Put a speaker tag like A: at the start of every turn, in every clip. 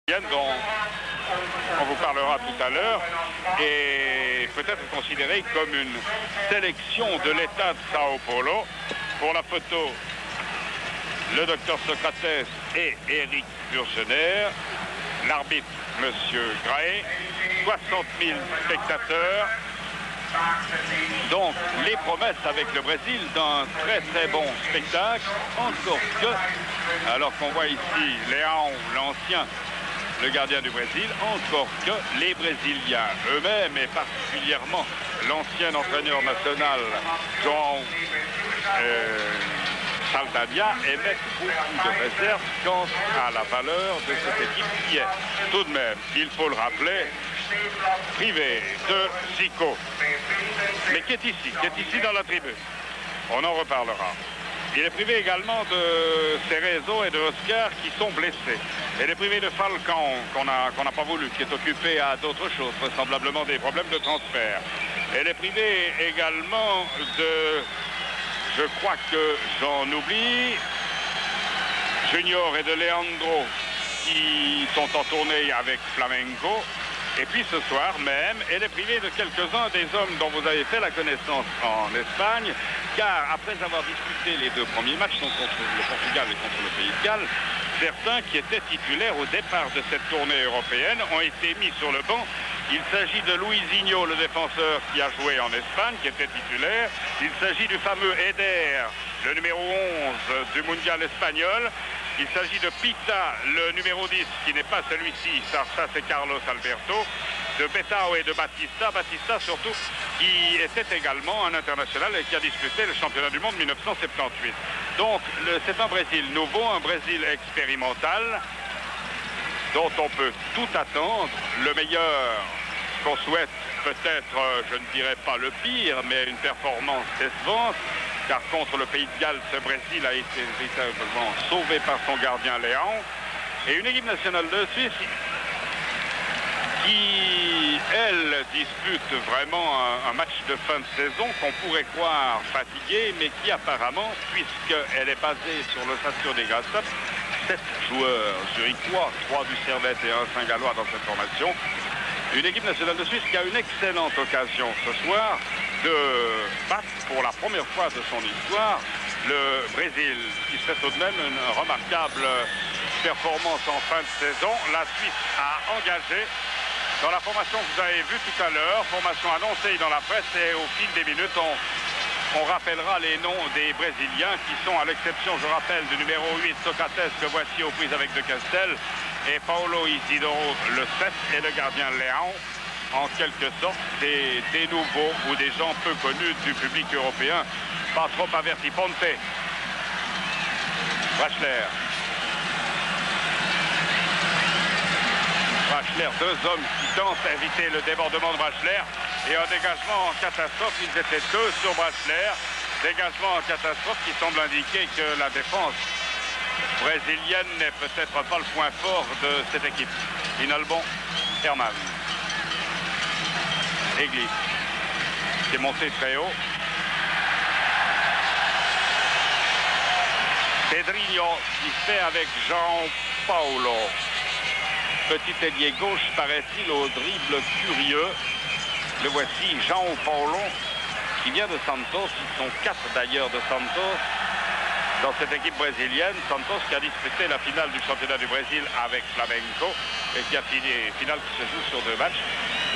A: dont on vous parlera tout à l'heure est peut-être considérée comme une sélection de l'État de Sao Paulo. Pour la photo, le docteur Socrates et Éric Burgener, l'arbitre Monsieur Graé, 60 000 spectateurs. Donc les promesses avec le Brésil d'un très bon spectacle, encore que, alors qu'on voit ici Léão, l'ancien, le gardien du Brésil, encore que les Brésiliens eux-mêmes, et particulièrement l'ancien entraîneur national, João Saldanha, émettent beaucoup de réserves quant à la valeur de cette équipe qui est tout de même, il faut le rappeler, privée de Zico, mais qui est ici dans la tribune. On en reparlera. Il est privé également de Cerezo et de Oscar qui sont blessés. Il est privé de Falcão qu'on n'a pas voulu, qui est occupé à d'autres choses, vraisemblablement des problèmes de transfert. Il est privé également de, je crois que j'en oublie, Junior et de Leandro qui sont en tournée avec Flamengo. Et puis ce soir même, elle est privée de quelques-uns des hommes dont vous avez fait la connaissance en Espagne, car après avoir disputé les deux premiers matchs, contre le Portugal et contre le Pays de Galles, certains qui étaient titulaires au départ de cette tournée européenne ont été mis sur le banc. Il s'agit de Luizinho, le défenseur qui a joué en Espagne, qui était titulaire. Il s'agit du fameux Eder, le numéro 11 du mondial espagnol. Il s'agit de Pita, le numéro 10, qui n'est pas celui-ci, ça c'est Carlos Alberto, de Betao et de Batista surtout, qui était également un international et qui a disputé le championnat du monde 1978. Donc c'est un Brésil nouveau, un Brésil expérimental, dont on peut tout attendre, le meilleur qu'on souhaite, peut-être, je ne dirais pas le pire, mais une performance décevante, car contre le Pays de Galles, ce Brésil a été véritablement sauvé par son gardien Léão. Et une équipe nationale de Suisse qui, elle, dispute vraiment un match de fin de saison qu'on pourrait croire fatigué, mais qui apparemment, puisqu'elle est basée sur le Station des Grasshoppes, 7 joueurs zurichois, 3 du Servette et 1 Saint-Gallois dans cette formation. Une équipe nationale de Suisse qui a une excellente occasion ce soir de battre pour la première fois de son histoire le Brésil, qui serait tout de même une remarquable performance en fin de saison. La Suisse a engagé dans la formation que vous avez vue tout à l'heure, formation annoncée dans la presse, et au fil des minutes, on rappellera les noms des Brésiliens qui sont, à l'exception, je rappelle, du numéro 8, Socrates, que voici aux prises avec De Castel, et Paulo Isidoro, le 7, et le gardien Léão, en quelque sorte des nouveaux ou des gens peu connus du public européen, pas trop avertis. Ponte, Brachler, deux hommes qui tentent d'éviter le débordement de Brachler, et un dégagement en catastrophe. Ils étaient deux sur Brachler, dégagement en catastrophe qui semble indiquer que la défense brésilienne n'est peut-être pas le point fort de cette équipe. Inalbon, Herman, Église, qui est monté très haut. Pedrinho qui fait avec Jean Paulo. Petit ailier gauche, paraît-il, au dribble curieux. Le voici, Jean Paulo, qui vient de Santos. Ils sont 4 d'ailleurs de Santos dans cette équipe brésilienne. Santos qui a disputé la finale du championnat du Brésil avec Flamengo et qui a fini, finale qui se joue sur 2 matchs,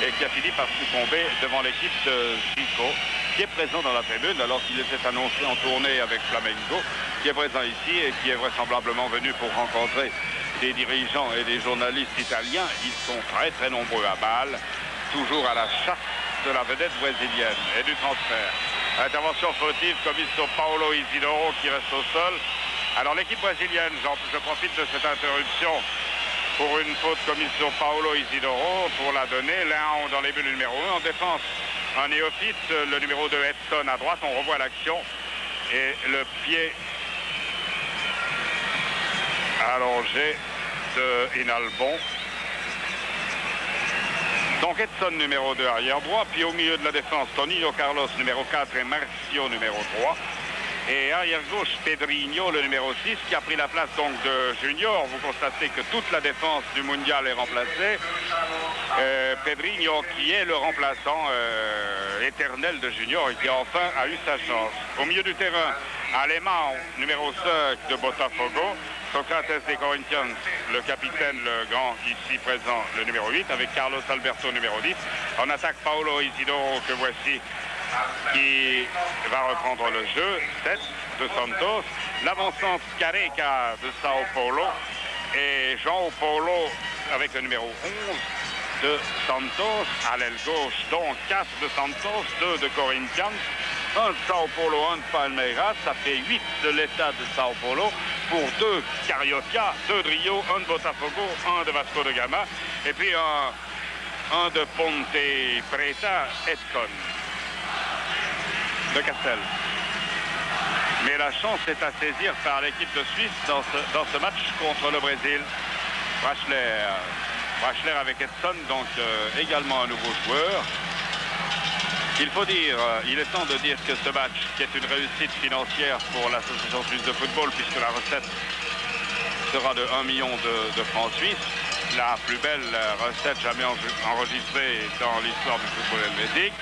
A: et qui a fini par succomber devant l'équipe de Zico, qui est présent dans la tribune alors qu'il était annoncé en tournée avec Flamengo, qui est présent ici et qui est vraisemblablement venu pour rencontrer des dirigeants et des journalistes italiens. Ils sont très nombreux à Bâle, toujours à la chasse de la vedette brésilienne et du transfert. Intervention fautive commise sur Paulo Isidoro qui reste au sol. Alors l'équipe brésilienne, je profite de cette interruption pour une faute commise sur Paulo Isidoro pour la donner. Léão dans les buts numéro 1. En défense, un néophyte, le numéro 2 Edson à droite. On revoit l'action et le pied allongé de Inalbon. Donc Edson numéro 2 arrière droit, puis au milieu de la défense, Toninho Carlos numéro 4 et Marcio numéro 3. Et arrière-gauche, Pedrinho, le numéro 6, qui a pris la place donc de Junior. Vous constatez que toute la défense du mondial est remplacée. Pedrinho, qui est le remplaçant éternel de Junior et qui enfin a eu sa chance. Au milieu du terrain, Alemão, numéro 5 de Botafogo. Socrates de Corinthians, le capitaine, le grand ici présent, le numéro 8, avec Carlos Alberto, numéro 10. En attaque, Paulo Isidoro, que voici, qui va reprendre le jeu, 7 de Santos. L'avancante Careca de Sao Paulo et João Paulo avec le numéro 11 de Santos. À l'aile gauche, donc 4 de Santos, 2 de Corinthians. Un de Sao Paulo, un de Palmeiras, ça fait 8 de l'État de Sao Paulo pour 2 Carioca, 2 de Rio, 1 de Botafogo, 1 de Vasco de Gama et puis un de Ponte Preta, Edson de Castel. Mais la chance est à saisir par l'équipe de Suisse dans ce match contre le Brésil. Brachler avec Edson, donc également un nouveau joueur. Il faut dire, il est temps de dire que ce match, qui est une réussite financière pour l'Association suisse de football, puisque la recette sera de 1 million de francs suisses, la plus belle recette jamais enregistrée dans l'histoire du football helvétique.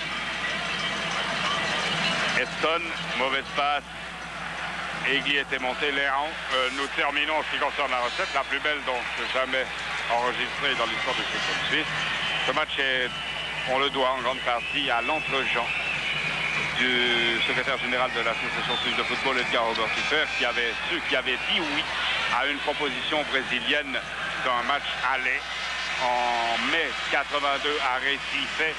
A: Edson, mauvaise passe, Egli était monté, Léon. Nous terminons en ce qui concerne la recette, la plus belle donc jamais enregistrée dans l'histoire du football suisse. Ce match est... On le doit en grande partie à l'entre-gens du secrétaire général de l'Association suisse de football, Edgar Oberhofer, qui avait dit oui à une proposition brésilienne d'un match aller en mai 82 à Recife,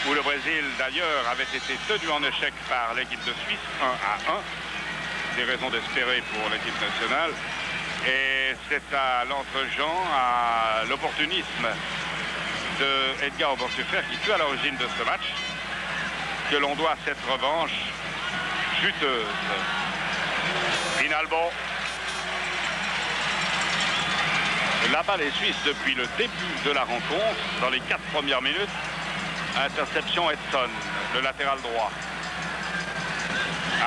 A: où le Brésil d'ailleurs avait été tenu en échec par l'équipe de Suisse, 1-1, des raisons d'espérer pour l'équipe nationale. Et c'est à l'entre-gens, à l'opportunisme de Edgar Oberhofer, qui fut à l'origine de ce match, que l'on doit cette revanche juteuse. Finalbo. La balle est suisse depuis le début de la rencontre, dans les 4 premières minutes. Interception Edson, le latéral droit.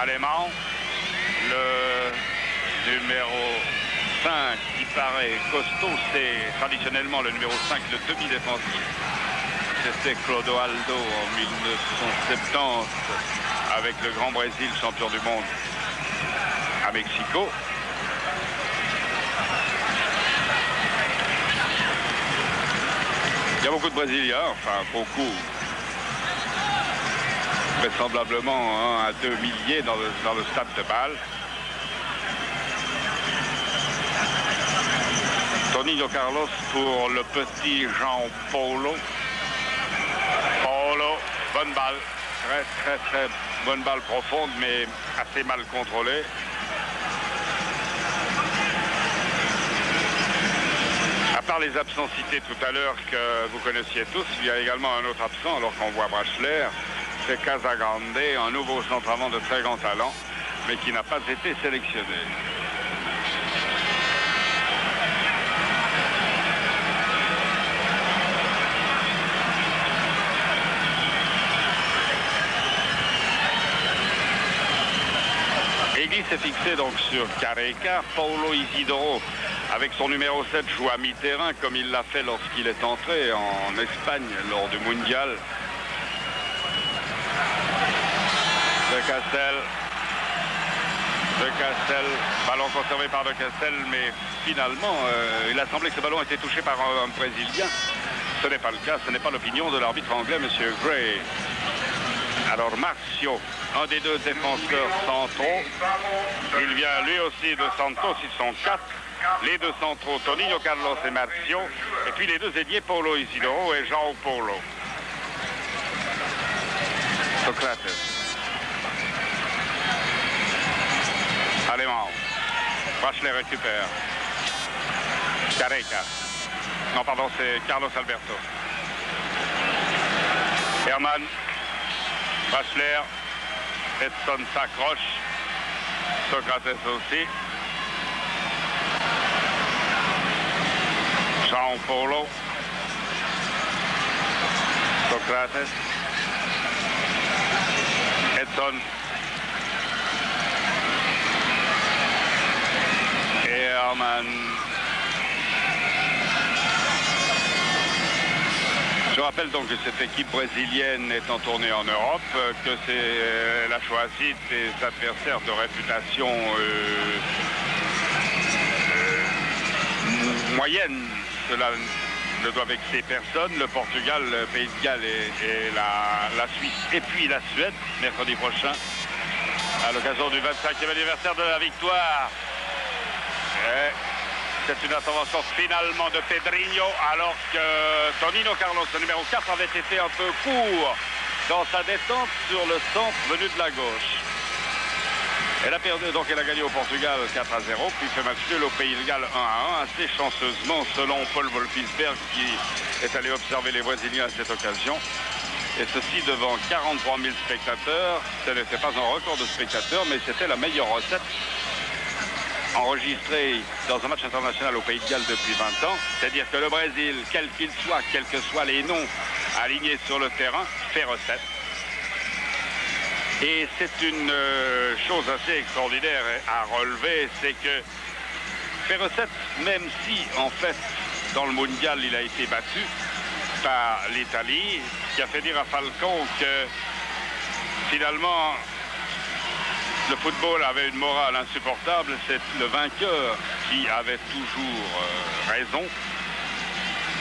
A: Alemão, le numéro 5 qui paraît costaud, c'est traditionnellement le numéro 5, le demi-défensif. C'était Clodoaldo en 1970 avec le Grand Brésil, champion du monde à Mexico. Il y a beaucoup de Brésiliens, enfin beaucoup, vraisemblablement 1 à 2 milliers dans le stade de Bâle. Toninho Carlos pour le petit João Paulo. Paulo, bonne balle, très bonne balle profonde, mais assez mal contrôlée. À part les absents cités tout à l'heure que vous connaissiez tous, il y a également un autre absent alors qu'on voit Brachler, c'est Casagrande, un nouveau centre-avant de très grand talent, mais qui n'a pas été sélectionné. Egli s'est fixé donc sur Careca. Paulo Isidoro, avec son numéro 7, joue à mi-terrain comme il l'a fait lorsqu'il est entré en Espagne lors du mondial. De Castel, ballon conservé par De Castel, mais finalement, il a semblé que ce ballon était touché par un Brésilien. Ce n'est pas le cas, ce n'est pas l'opinion de l'arbitre anglais, M. Gray. Alors Marcio, un des 2 défenseurs centraux, il vient lui aussi de Santos, ils sont 4. Les 2 centraux, Toninho Carlos et Marcio, et puis les 2 ailiers, Paulo Isidoro et João Paulo. Socrates. Alemão. Brachler récupère. Careca. Non, pardon, c'est Carlos Alberto. Herman. Brachler. Edson s'accroche. Socrates aussi. João Paulo. Socrates. Edson. Herman. Je rappelle donc que cette équipe brésilienne est en tournée en Europe, que elle a choisi des adversaires de réputation moyenne. Cela ne doit vexer personne. Le Portugal, le Pays de Galles et la Suisse et puis la Suède, mercredi prochain, à l'occasion du 25e anniversaire de la victoire. C'est une intervention finalement de Pedrinho, alors que Tonino Carlos, le numéro 4, avait été un peu court dans sa détente sur le centre venu de la gauche. Elle a perdu, donc elle a gagné au Portugal 4-0, puis fait match nul au Pays de Galles 1-1, assez chanceusement selon Paul Wolfisberg, qui est allé observer les Brésiliens à cette occasion. Et ceci devant 43 000 spectateurs. Ce n'était pas un record de spectateurs, mais c'était la meilleure recette enregistrée dans un match international au Pays de Galles depuis 20 ans. C'est-à-dire que le Brésil, quel qu'il soit, quels que soient les noms alignés sur le terrain, fait recette. Et c'est une chose assez extraordinaire à relever, c'est que fait recette, même si en fait dans le mondial il a été battu par l'Italie, qui a fait dire à Falcon que finalement le football avait une morale insupportable, c'est le vainqueur qui avait toujours raison.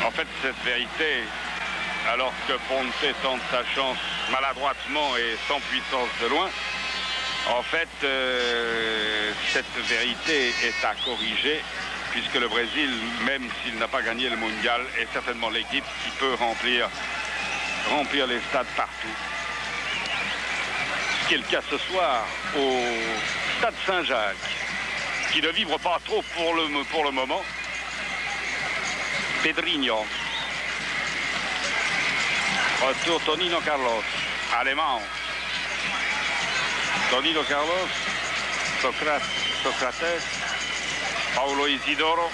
A: En fait, cette vérité, alors que Ponte tente sa chance maladroitement et sans puissance de loin, en fait, cette vérité est à corriger, puisque le Brésil, même s'il n'a pas gagné le mondial, est certainement l'équipe qui peut remplir les stades partout. Ce qui est le cas ce soir au Stade Saint-Jacques, qui ne vibre pas trop pour le moment. Pedrinho. Retour Tonino Carlos. Allemand. Tonino Carlos. Socrates. Paulo Isidoro.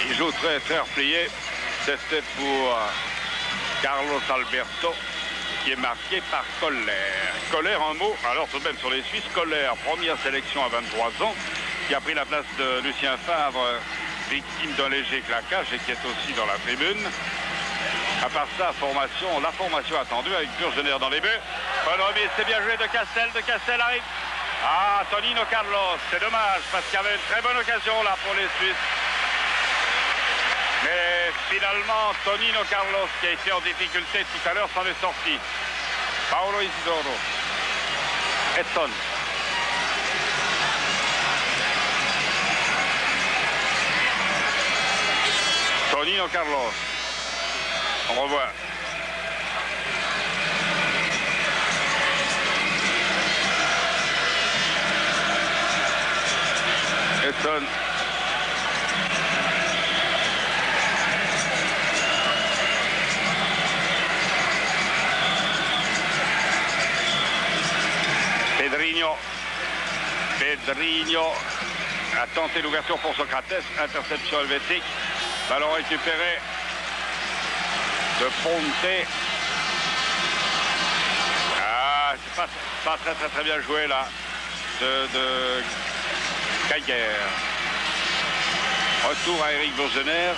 A: Il joue très replié. C'était pour Carlos Alberto, qui est marqué par Koller. Koller, un mot, alors tout de même sur les Suisses. Koller, première sélection à 23 ans, qui a pris la place de Lucien Favre, victime d'un léger claquage et qui est aussi dans la tribune. À part ça, la formation attendue avec Burgener dans les buts. Bonne remise, c'est bien joué de Castel. De Castel arrive. Ah, Tonino Carlos, c'est dommage parce qu'il y avait une très bonne occasion là pour les Suisses. Mais finalement, Tonino Carlos, qui a été en difficulté tout à l'heure, s'en est sorti. Paulo Isidoro. Edson. Tonino Carlos. On revoit. Edson. Pedrinho a tenté l'ouverture pour Socrates, interception helvétique, ballon récupéré de Ponte. Ah, c'est pas très bien joué là de Geiger. Retour à Eric Burgener.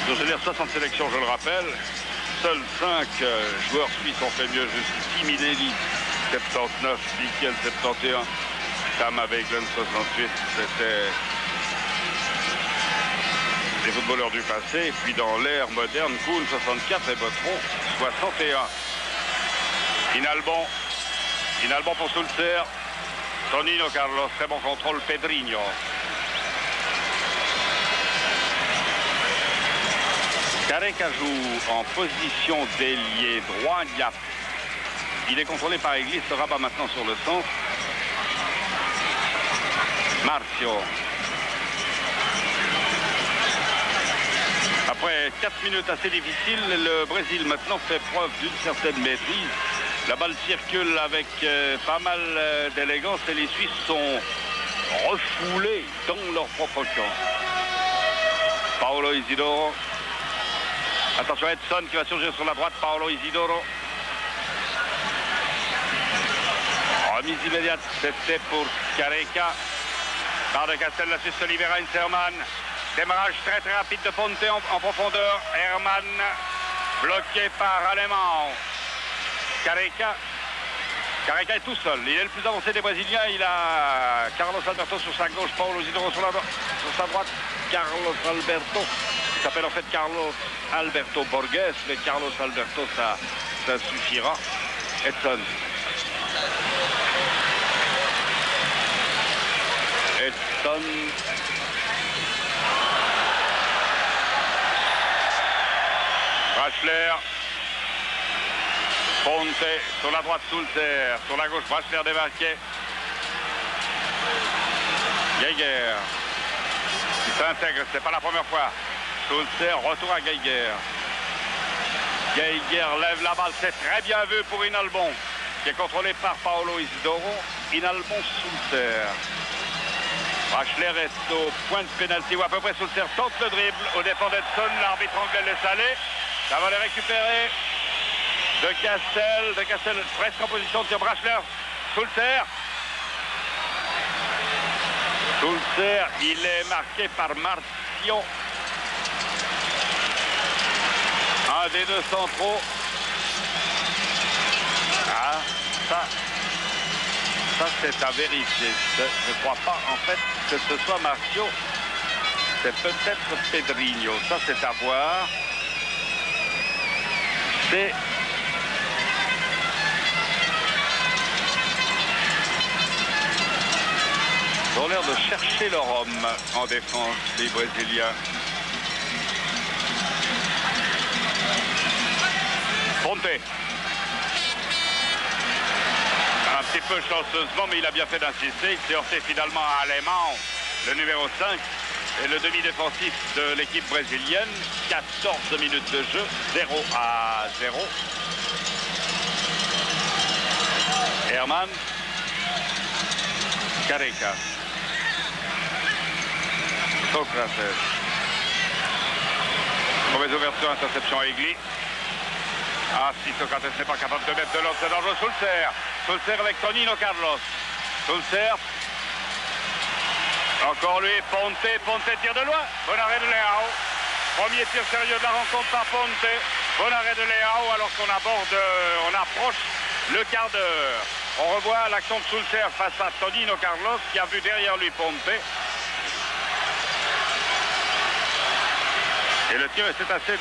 A: Burgener, 60 sélections, je le rappelle. Seuls 5 joueurs suisses ont fait mieux jusqu'ici. Minelli 79, Michel 71, Tam avec Glenn 68, c'était les footballeurs du passé. Et puis dans l'ère moderne, Kuhn 64 et Botron 61. Inalbon pour Sulzer. Tonino Carlos, très bon contrôle, Pedrinho. Careca joue en position d'ailier droit. Il est contrôlé par Église, se rabat maintenant sur le centre. Marcio. Après 4 minutes assez difficiles, le Brésil maintenant fait preuve d'une certaine maîtrise. La balle circule avec pas mal d'élégance et les Suisses sont refoulés dans leur propre camp. Paulo Isidoro. Attention à Edson qui va surgir sur la droite. Paulo Isidoro. Remise immédiate, c'était pour Careca. Barre de Castel, la Suisse se libère à Inserman. Démarrage très très rapide de Ponte en profondeur. Herman bloqué par Allemand. Careca est tout seul. Il est le plus avancé des Brésiliens. Il a Carlos Alberto sur sa gauche, Paulo Isidoro sur sa droite. Carlos Alberto, qui s'appelle en fait Carlos Alberto Borges. Mais Carlos Alberto, ça suffira. Edson. Brachler. Ponte sur la droite, Sulzer. Sur la gauche, Brachler débarqué. Geiger qui s'intègre, c'est pas la première fois. Sulzer, retour à Geiger. Geiger lève la balle, c'est très bien vu pour Inalbon, qui est contrôlé par Paulo Isidoro. Inalbon, Sulzer. Brachler est au point de pénalty, ou à peu près. Sulzer tente le dribble au dépend d'Edson. L'arbitre anglais laisse aller. Ça va les récupérer. De Castel presque en position de tir. Brachler, Sulzer, il est marqué par Marcio. Un des deux centraux. Ah, ça c'est à vérifier. Je ne crois pas en fait que ce soit Marcio. C'est peut-être Pedrinho. Ça c'est à voir. C'est ils ont l'air de chercher leur homme en défense, les Brésiliens. Ponte. Un petit peu chanceusement, mais il a bien fait d'insister. Il s'est heurté finalement à Allemand, le numéro 5, et le demi-défensif de l'équipe brésilienne. 14 minutes de jeu, 0-0. Herman. Careca. Socrates. Mauvaise ouverture, interception à Egli. Ah, si Socrates n'est pas capable de mettre de l'autre, c'est dangereux. Sulzer avec Tonino Carlos. Sulzer. Encore lui, Ponte tire de loin. Bon arrêt de Leao. Premier tir sérieux de la rencontre par Ponte. Bon arrêt de Leao alors qu'on on approche le quart d'heure. On revoit l'action de Sulzer face à Tonino Carlos qui a vu derrière lui Ponte. Et le tir était assez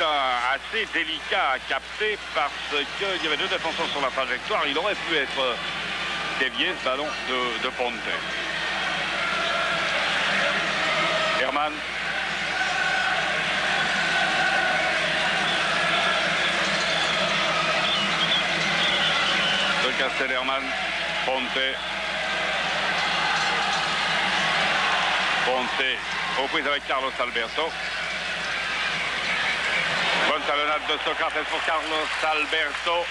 A: délicat à capter parce qu'il y avait deux défenseurs sur la trajectoire. Il aurait pu être dévié ce ballon de Ponte. Herman. De Castel Herman. Ponte aux prises avec Carlos Alberto. Bonne talonnade de Socrates pour Carlos Alberto.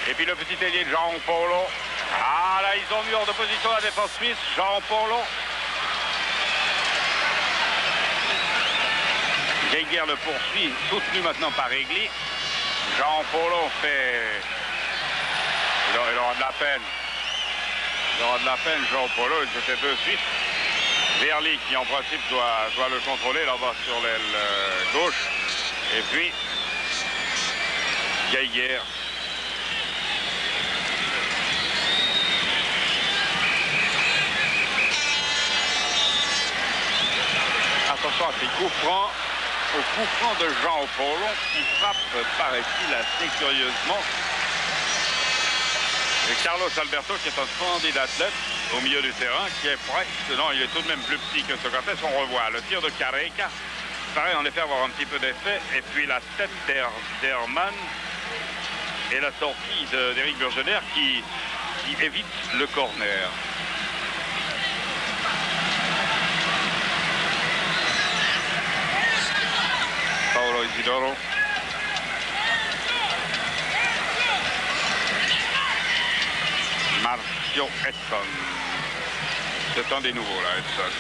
A: Et puis le petit ailier de Jean Paulo. Ah là, ils ont mis hors de position la défense suisse. Jean Paulo. Geiger le poursuit, soutenu maintenant par Egli. Jean Paulo fait... Il aura de la peine. Jean Paulo, c'était deux Suisses. Verly qui en principe doit le contrôler là-bas sur l'aile gauche. Et puis Geiger. Attention à ces coups francs. Au coup franc de Jean Paulo qui frappe, paraît-il, assez curieusement. Et Carlos Alberto qui est un splendide athlète au milieu du terrain, qui est presque, non, il est tout de même plus petit que Socrates. On revoit le tir de Careca, paraît en effet avoir un petit peu d'effet, et puis la tête d'Herman et la sortie d'Éric Burgener qui évite le corner. Paulo Isidoro. Marcio Edson. C'est un des nouveaux là, Edson.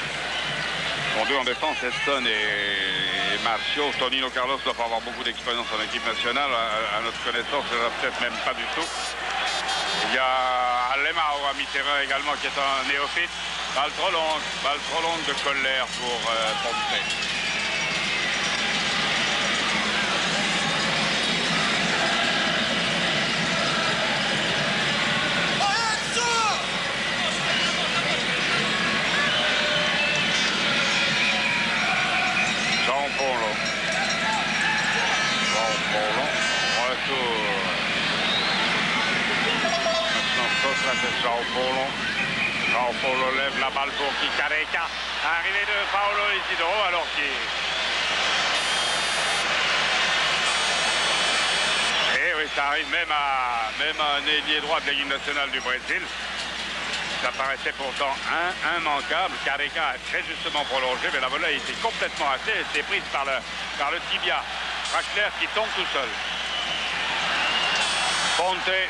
A: Bon, deux en défense, Edson et Marcio. Tonino Carlos doit pas avoir beaucoup d'expérience en équipe nationale. À notre connaissance, peut-être même pas du tout. Il y a Alemão à mi-terrain également qui est un néophyte. Balle trop longue de Colère pour Ponte. Jean-Paulo. Retour. Maintenant, Socrates, Jean-Paulo. Jean-Paulo lève la balle pour qui? Careca. Arrivée de Paolo Isidoro alors qu'il... Et oui, ça arrive même à un ailier droit de la Ligue nationale du Brésil. Ça paraissait pourtant immanquable. Careca a très justement prolongé, mais la volée a été complètement ratée. Elle s'est prise par le tibia. Draxler qui tombe tout seul. Ponte.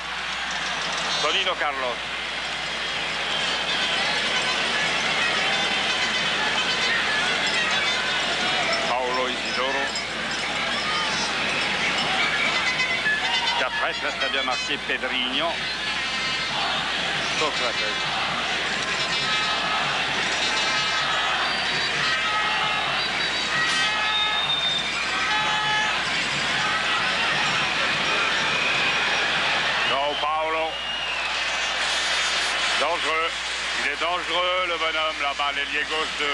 A: Tonino Carlos. Paolo Isidoro. Qui a très bien marqué Pedrinho. Socrates. Paolo. Dangereux. Il est dangereux le bonhomme là-bas, l'ailier gauche de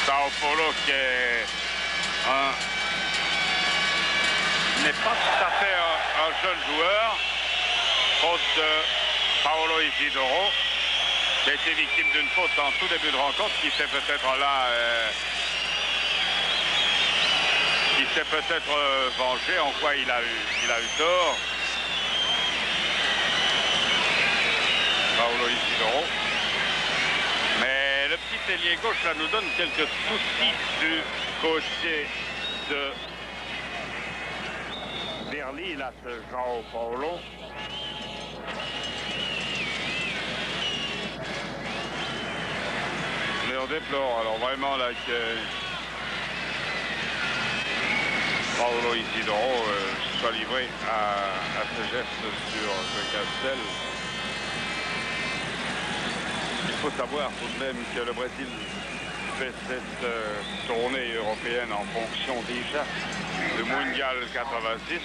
A: Sao Paulo qui est n'est pas tout à fait un jeune joueur. Faute de Paolo Isidoro qui a été victime d'une faute en tout début de rencontre qui s'est peut-être là vengé, en quoi il a eu tort. Paolo Isidoro. Mais le petit ailier gauche là nous donne quelques soucis du côté de Berli, là, ce João Paulo. Mais on déplore alors vraiment là que Paolo Isidoro soit livré à ce geste sur De Castel. Il faut savoir tout de même que le Brésil fait cette tournée européenne en fonction déjà du Mondial 86.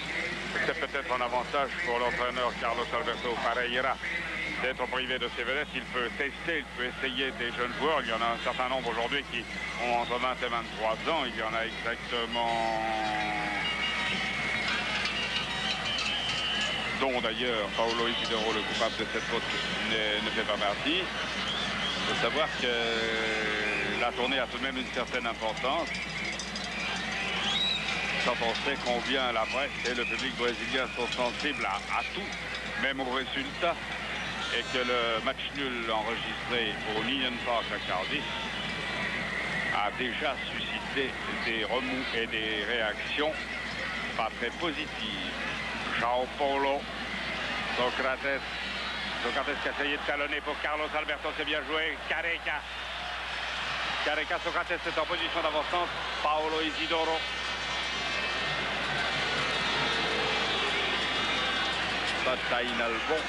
A: C'est peut-être un avantage pour l'entraîneur Carlos Alberto Parreira d'être privé de ses vedettes. Il peut tester, il peut essayer des jeunes joueurs. Il y en a un certain nombre aujourd'hui qui ont entre 20 et 23 ans. Il y en a exactement... dont d'ailleurs Paolo Isidoro, le coupable de cette faute, ne fait pas partie. Il faut savoir que la tournée a tout de même une certaine importance. Quand on sait combien la presse et le public brésilien sont sensibles à tout, même au résultat, et que le match nul enregistré au Ninian Park à Cardiff a déjà suscité des remous et des réactions pas très positives. João Paulo, Socrates qui a essayé de talonner pour Carlos Alberto, c'est bien joué. Careca, Socrates est en position d'avancement. Paolo Isidoro. Bataille Nalbon.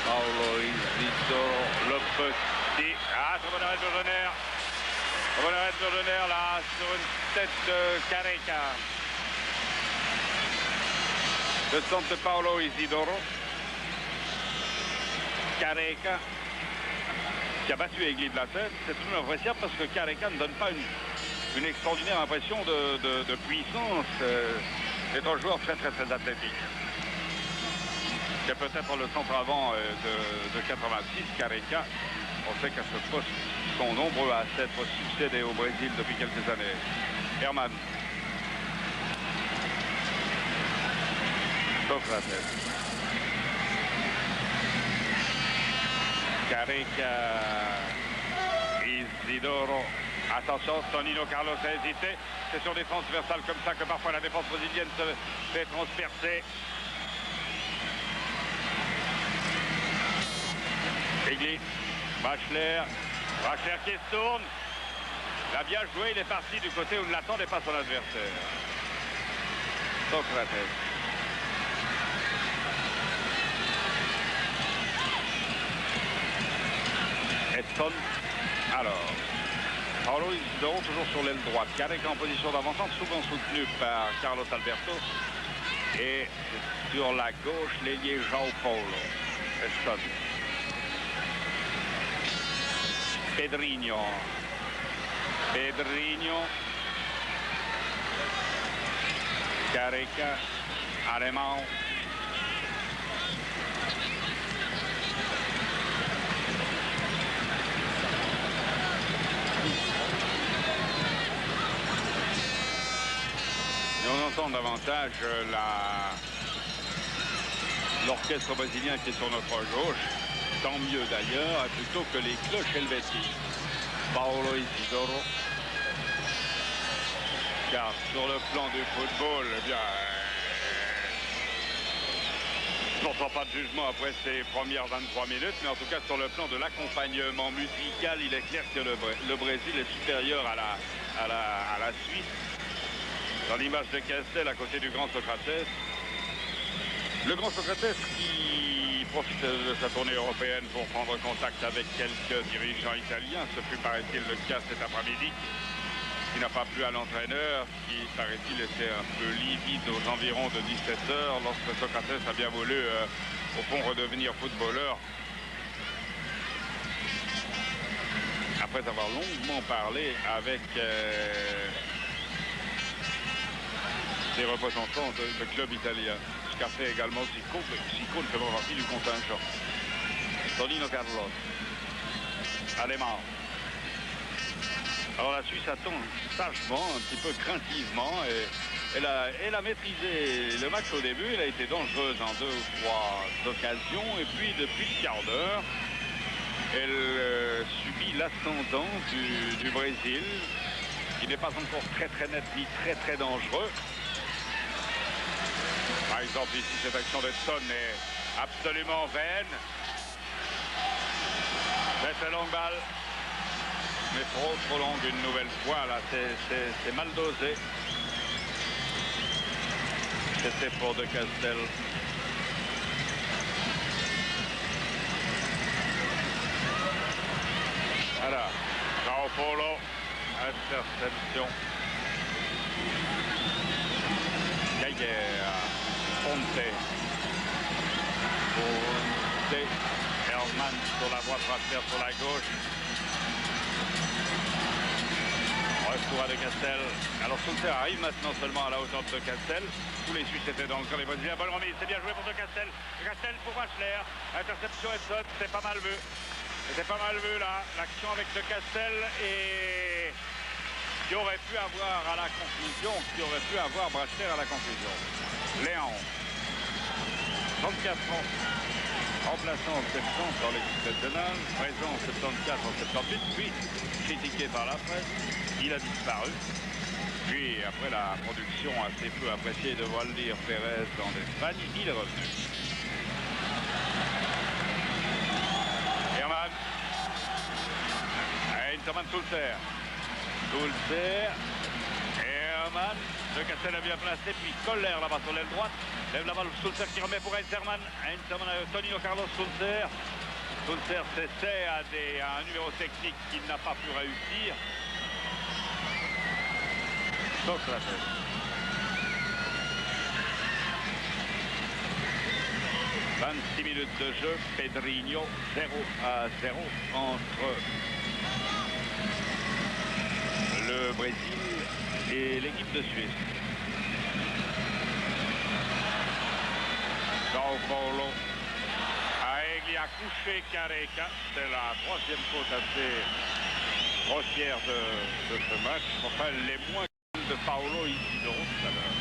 A: Paolo Isidoro, le petit. Ah, très bon arrêt de Jorgenner. Très bon arrêt de Jorgenner là, sur une tête de Careca. Le centre de Paolo Isidoro. Careca qui a battu Egli de la tête. C'est tout de même appréciable parce que Careca ne donne pas une extraordinaire impression de puissance. C'est un joueur très athlétique. C'est peut-être le centre avant de 86, Careca. On sait qu'à ce poste, ils sont nombreux à s'être succédés au Brésil depuis quelques années. Herman. Socrates. Careca, Isidoro. Attention, Tonino Carlos a hésité. C'est sur des transversales comme ça que parfois la défense brésilienne se fait transpercer. Egli, Bachler qui se tourne. Il a bien joué, il est parti du côté où ne l'attendait pas son adversaire. Socrates. Edson. Alors, Paulo Isidoro toujours sur l'aile droite. Careca en position d'avancement, souvent soutenu par Carlos Alberto. Et sur la gauche, l'ailier João Paulo. Edson. Pedrinho. Careca. Alemão. Et on entend davantage l'orchestre brésilien qui est sur notre gauche. Tant mieux d'ailleurs, plutôt que les cloches helvétiques. Paulo Isidoro. Car sur le plan du football, eh bien, je n'entends pas de jugement après ces premières 23 minutes, mais en tout cas sur le plan de l'accompagnement musical, il est clair que le Brésil est supérieur à la Suisse. Dans l'image de Castel à côté du grand Socrates. Le grand Socrates qui profite de sa tournée européenne pour prendre contact avec quelques dirigeants italiens. Ce fut, paraît-il, le cas cet après-midi. Qui n'a pas plu à l'entraîneur, qui, paraît-il, était un peu livide aux environs de 17h lorsque Socrates a bien voulu, au fond, redevenir footballeur. Après avoir longuement parlé avec des représentants de clubs italiens. Ce qu'a fait également Zico. Zico ne fait pas partie du contingent. Tonino Carlos. Alemão. Alors la Suisse attend sagement, un petit peu craintivement. Et elle a maîtrisé le match au début. Elle a été dangereuse en 2 ou 3 occasions. Et puis depuis le quart d'heure, elle subit l'ascendant du Brésil. Il n'est pas encore très net ni très dangereux. Par exemple, ici, cette action d'Edson est absolument vaine. C'est une longue balle, mais trop longue une nouvelle fois. Là, c'est mal dosé. C'était pour De Castel. Voilà, João Paulo, interception. Gaillère. Ponte. Herman sur la voie transfert sur la gauche. Retour à De Castel. Alors Soulter arrive maintenant seulement à la hauteur de De Castel. Tous les Suisses étaient dans le camp des Brésiliens. Bonne remise, c'est bien joué pour De Castel. De Castel pour Wachler. Interception Edson, c'est pas mal vu. C'était pas mal vu là, l'action avec De Castel et qui aurait pu avoir à la conclusion, Brachler à la conclusion. Léon. 34 ans, remplaçant en 70 dans l'équipe nationale, présent en 74, en 78, puis critiqué par la presse, il a disparu. Puis après la production assez peu appréciée de Waldir Pérez en Espagne, il est revenu. Herman. Hinterman Soulter. Herman. De Castel a bien placé, puis Koller là-bas sur l'aile droite. Lève la balle, Soulter qui remet pour Hinterman. Hinterman avec Tonino Carlos Soulter. Soulter s'essaie à un numéro technique qu'il n'a pas pu réussir. Socrates. « 26 minutes de jeu, Pedrinho, 0-0 entre le Brésil et l'équipe de Suisse. João Paulo a couché Careca. C'est la 3e faute assez grossière de ce match. Enfin, les moins de Paulo Isidoro tout à l'heure.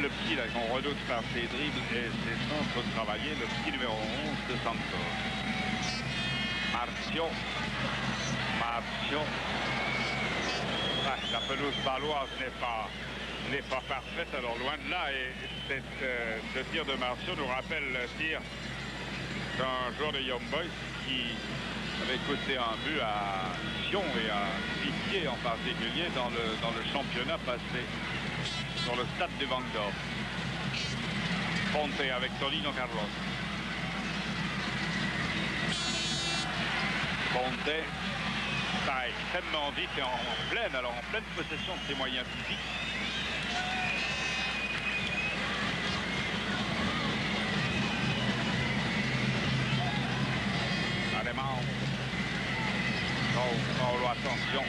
A: Le petit là qu'on redoute par ses dribbles et ses centres travaillés, le petit numéro 11 de Santos. Marcio. La pelouse baloise n'est pas parfaite, alors loin de là. Et ce tir de Marcio nous rappelle le tir d'un joueur de Young Boys qui avait coûté un but à Sion et à Piquier en particulier dans le championnat passé. Sur le stade de Van Gogh. Ponte avec Tonino Carlos. Ponte, ça extrêmement vite et en pleine possession de ses moyens physiques. Alemão. Paulo, attention.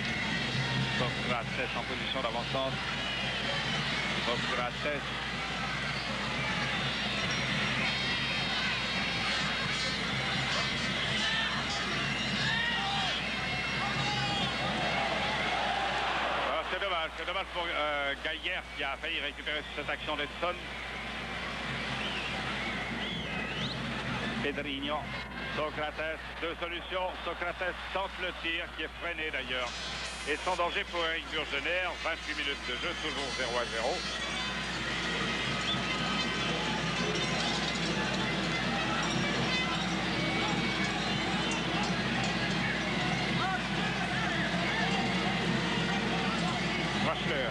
A: Socrates en position d'avant-centre. Socrates. C'est dommage pour Geiger qui a failli récupérer cette action d'Edson. Pedrinho, Socrates, deux solutions. Socrates tente le tir qui est freiné d'ailleurs. Et sans danger pour Eric Burgener, 28 minutes de jeu, toujours 0-0. Rachler.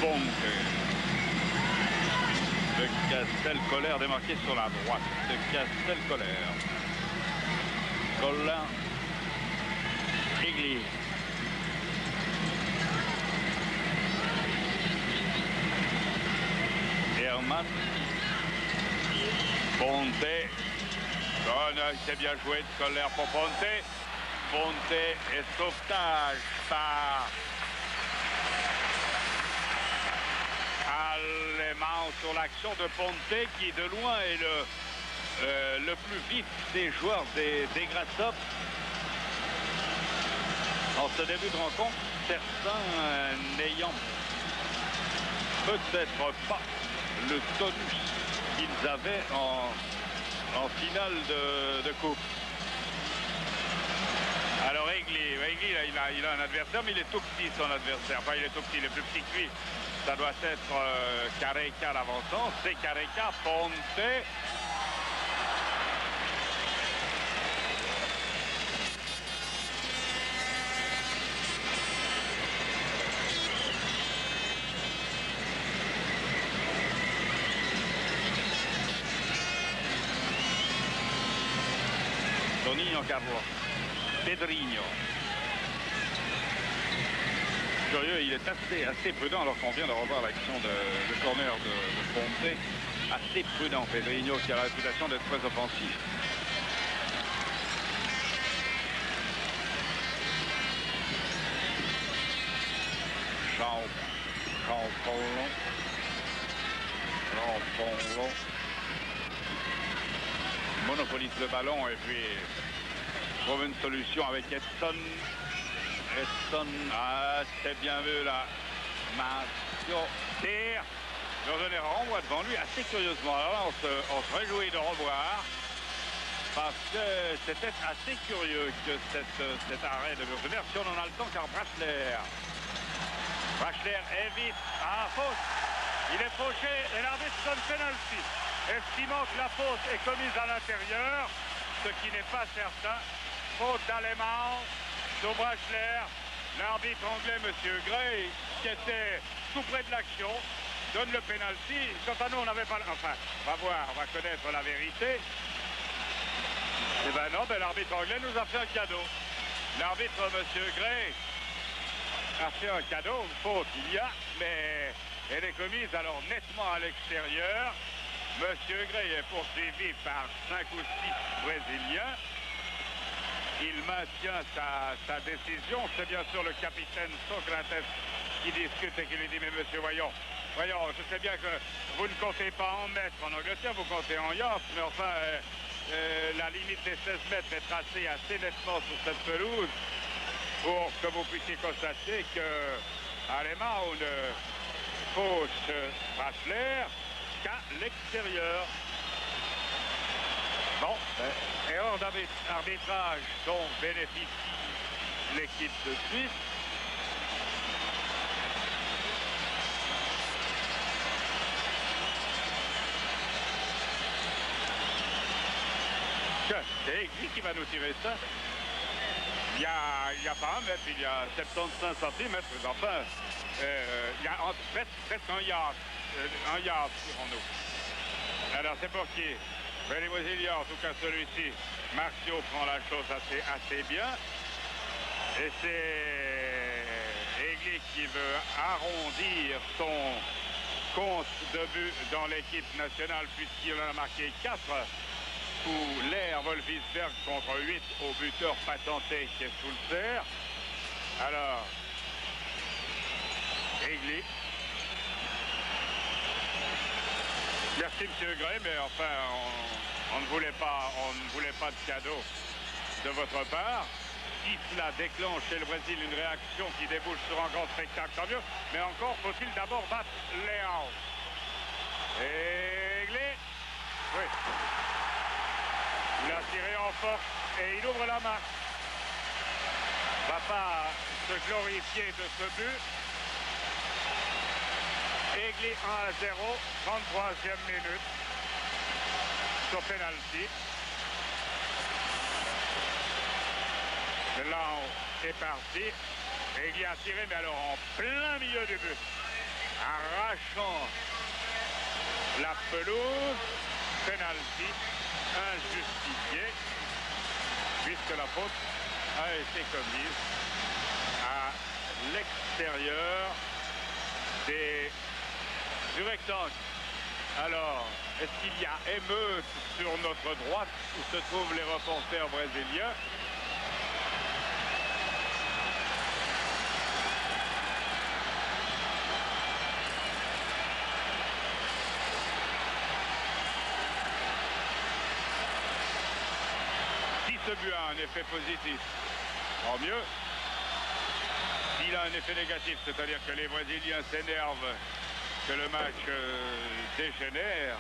A: Ponte. De Castel-Colère démarqué sur la droite. De Castel-Colère. Colin. Egli. Herman. Ponte. C'est bien joué de Colère pour Ponte. Ponte et sauvetage par Alemão sur l'action de Ponte qui de loin est le plus vif des joueurs des Grasshoppers. En ce début de rencontre, certains n'ayant peut-être pas le tonus qu'ils avaient en finale de coupe. Alors Egli, il a un adversaire, mais il est tout petit son adversaire. Enfin, il est tout petit, il est plus petit que lui. Ça doit être Careca l'avançant. C'est Careca, Ponte. Toninho Carlos. Pedrinho. Curieux, il est assez prudent alors qu'on vient de revoir l'action de corner de Ponte. Assez prudent, Pedrinho, qui a la réputation d'être très offensif. Jean-Paulo monopolise le ballon et puis trouve une solution avec Edson. C'est bien vu là. Marcio tire. Burgener renvoie devant lui assez curieusement. Alors là, on se réjouit de revoir parce que c'était assez curieux que cet arrêt de Burgener. Si on en a le temps, car Brasler évite. Faute. Il est fauché et l'arbitre donne penalty. Estimant que la faute est commise à l'intérieur, ce qui n'est pas certain. Faute d'Alemão sur Brasler. L'arbitre anglais, M. Gray, qui était tout près de l'action, donne le pénalty. Quant à nous, on n'avait pas... Enfin, on va voir, on va connaître la vérité. Eh ben non, l'arbitre anglais nous a fait un cadeau. L'arbitre, M. Gray, a fait un cadeau. Une faute, il y a, mais elle est commise alors nettement à l'extérieur. M. Gray est poursuivi par 5 ou 6 Brésiliens. Il maintient sa décision. C'est bien sûr le capitaine Socrates qui discute et qui lui dit, mais monsieur, voyons, je sais bien que vous ne comptez pas en mètres en Angleterre, vous comptez en yards, mais enfin, la limite des 16 mètres est tracée assez nettement sur cette pelouse pour que vous puissiez constater que Alemão ne fausse Brasler qu'à l'extérieur. Bon, erreur d'arbitrage dont bénéficie l'équipe de Suisse. C'est Egli qui va nous tirer ça. Il y a pas un mètre, il y a 75 cm, enfin, il y a presque un yard dirons-nous. Alors c'est pour qui? Les Brésiliens, en tout cas celui-ci, Marcio prend la chose assez bien. Et c'est Egli qui veut arrondir son compte de but dans l'équipe nationale puisqu'il en a marqué 4 sous l'ère Wolfisberg contre 8 au buteur patenté qui est Sulzer. Alors, Egli. Merci M. Gray, mais enfin, on ne voulait pas de cadeau de votre part. Si cela déclenche chez le Brésil une réaction qui débouche sur un grand spectacle, tant mieux. Mais encore faut-il d'abord battre Léao. Egli. Oui. Il a tiré en force et il ouvre la marque. Va pas se glorifier de ce but. Egli 1-0, 33e minute. Sur penalty. Léao est parti. Egli a tiré, mais alors en plein milieu du but. Arrachant la pelouse. Penalty injustifié, puisque la faute a été commise à l'extérieur du rectangle. Alors, est-ce qu'il y a émeute sur notre droite où se trouvent les reporters brésiliens? Ce but a un effet positif, tant mieux. S'il a un effet négatif, c'est-à-dire que les Brésiliens s'énervent, que le match dégénère,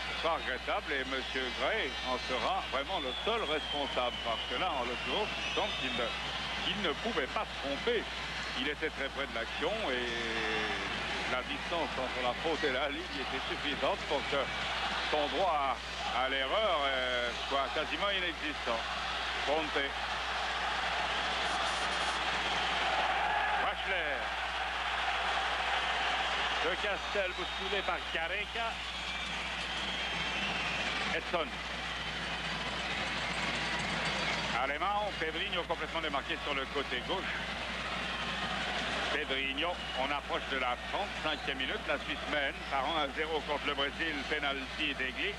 A: c'est pas regrettable et M. Gray en sera vraiment le seul responsable. Parce que là, en l'occurrence, il semble qu'il ne pouvait pas se tromper. Il était très près de l'action et la distance entre la faute et la ligne était suffisante pour que son droit à l'erreur soit quasiment inexistant. Ponte. Brashler. De Castel bousculé par Careca. Edson. Alemão. Pedrinho complètement démarqué sur le côté gauche. Pedrinho, on approche de la 35e minute. La Suisse mène par 1-0 contre le Brésil. Penalty d'Egli.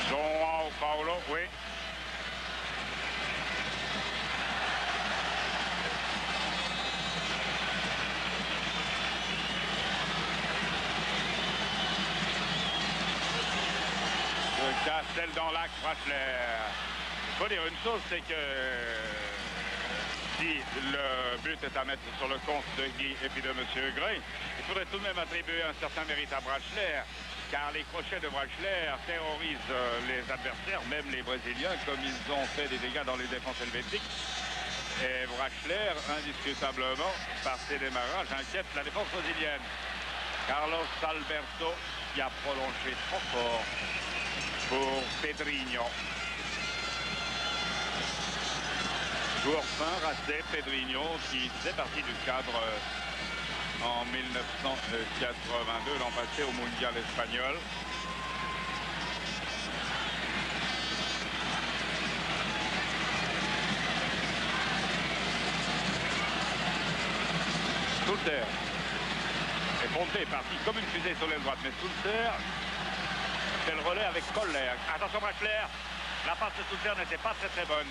A: João Paulo, oui. De Castel dans l'axe, Brashler. Il faut dire une chose, c'est que si le but est à mettre sur le compte de Guy et puis de M. Gray, il faudrait tout de même attribuer un certain mérite à Brashler, car les crochets de Brashler terrorisent les adversaires, même les Brésiliens, comme ils ont fait des dégâts dans les défenses helvétiques. Et Brashler, indiscutablement, par ses démarrages, inquiète la défense brésilienne. Carlos Alberto, qui a prolongé trop fort pour Pedrinho. Joueur fin, raté, Pedrinho, qui faisait partie du cadre en 1982, l'an passé au Mondial espagnol. Sulzer. Et Ponte est parti comme une fusée sur l'aile droite, mais Sulzer fait le relais avec Koller. Attention Brashler, la passe de Sulzer n'était pas très bonne.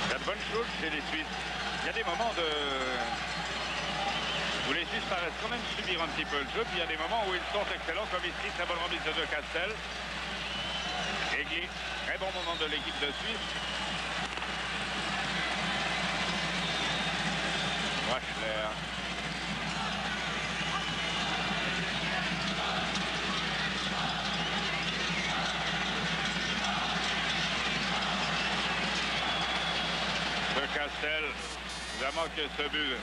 A: Il y a de bonnes choses chez les Suisses. Il y a des moments où les Suisses paraissent quand même subir un petit peu le jeu, puis il y a des moments où ils sont excellents, comme ici, très bonne remise de Castel. Egli, très bon moment de l'équipe de Suisse. Brashler. De Castel, évidemment que ce but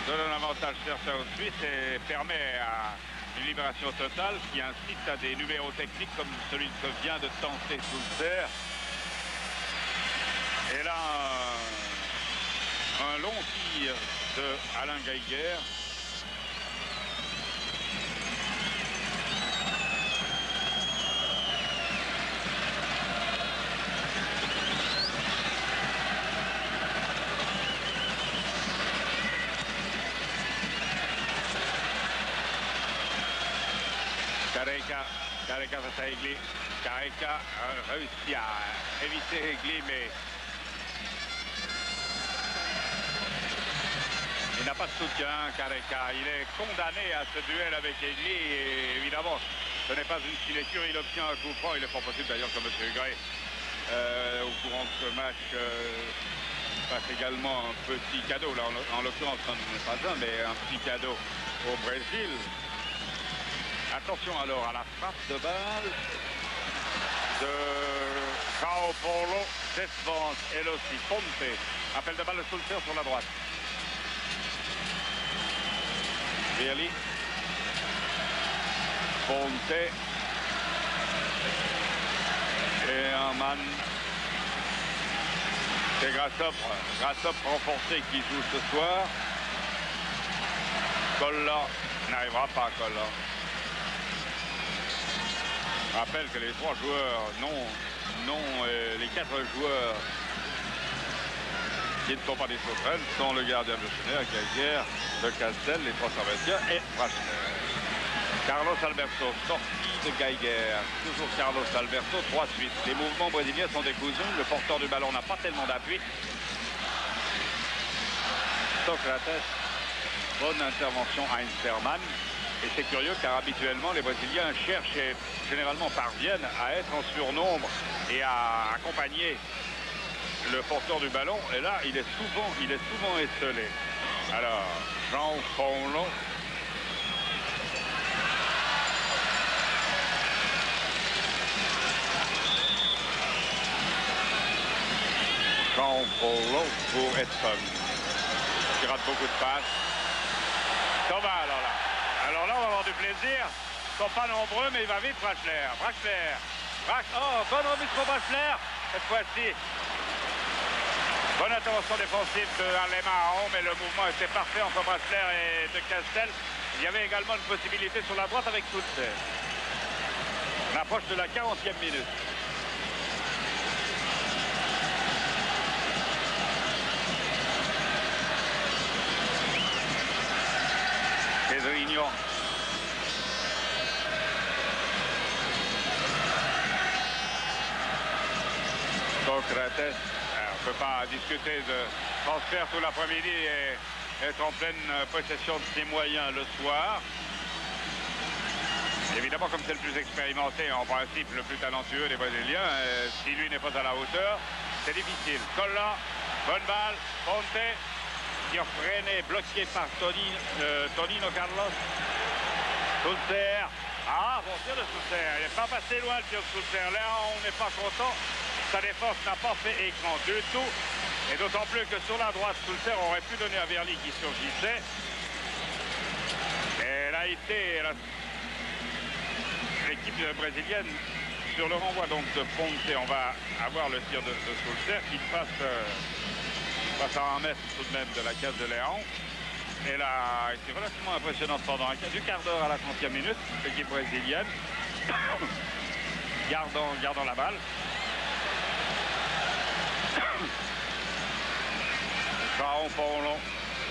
A: donne un avantage certain aux Suisses et permet à une libération totale qui incite à des numéros techniques comme celui que vient de tenter Sulzer. Et là, un long tir de Alain Geiger. Careca face à Egli. Careca réussit à éviter Egli, mais il n'a pas de soutien, Careca. Il est condamné à ce duel avec Egli et évidemment, ce n'est pas une sinécure. Il obtient un coup franc. Il est fort possible d'ailleurs que M. Gray, au courant de ce match, fasse également un petit cadeau. Là, en l'occurrence, ce n'est pas un, mais un petit cadeau au Brésil. Attention alors à la frappe de balle de Sao Paulo, Desvance, elle aussi, Ponte. Appel de balle de Sulzer sur la droite. Virli. Ponte. Et un man. C'est Grassop renforcé qui joue ce soir. Colla n'arrivera pas, Colla. Je rappelle que les 3 joueurs, les 4 joueurs qui ne sont pas des sauterelles sont le gardien de Schenner, Geiger, De Castel, les 3 Servetiens et Frachner. Carlos Alberto, sortie de Geiger. Toujours Carlos Alberto, 3 suites. Les mouvements brésiliens sont décousus. Le porteur du ballon n'a pas tellement d'appui. Socrates, bonne intervention à Einstermann. Et c'est curieux car habituellement les Brésiliens cherchent et généralement parviennent à être en surnombre et à accompagner le porteur du ballon. Et là, il est souvent esselé. Alors, Jean Paulo. Jean Paulo pour Edson. Qui rate beaucoup de passes. Ça va alors là. Alors là, on va avoir du plaisir. Ils ne sont pas nombreux, mais il va vite, Frachner. Oh, bonne remise pour Frachner. Cette fois-ci. Bonne intervention défensive de Alemaron, mais le mouvement était parfait entre Frachner et De Castel. Il y avait également une possibilité sur la droite avec Sulzer. On approche de la 40e minute. Pedrinho. Socrates. On ne peut pas discuter de transfert tout l'après-midi et être en pleine possession de ses moyens le soir. Évidemment, comme c'est le plus expérimenté, en principe le plus talentueux des Brésiliens, si lui n'est pas à la hauteur, c'est difficile. Colla, bonne balle, Ponte, tir freiné, bloqué par Tonino Carlos. Sulzer. Ah, bon tir de Sulzer. Il n'est pas passé loin le tir de Sulzer. Là, on n'est pas content. Sa défense n'a pas fait écran du tout. Et d'autant plus que sur la droite, Sulzer aurait pu donner à Virli qui surgissait. Et elle a été l'équipe brésilienne sur le renvoi donc de Ponte. On va avoir le tir de Sulzer qui passe à 1 mètre tout de même de la case de Léon. Elle a été relativement impressionnante pendant du quart d'heure à la 30e minute, l'équipe brésilienne. Gardant la balle. João Paulo,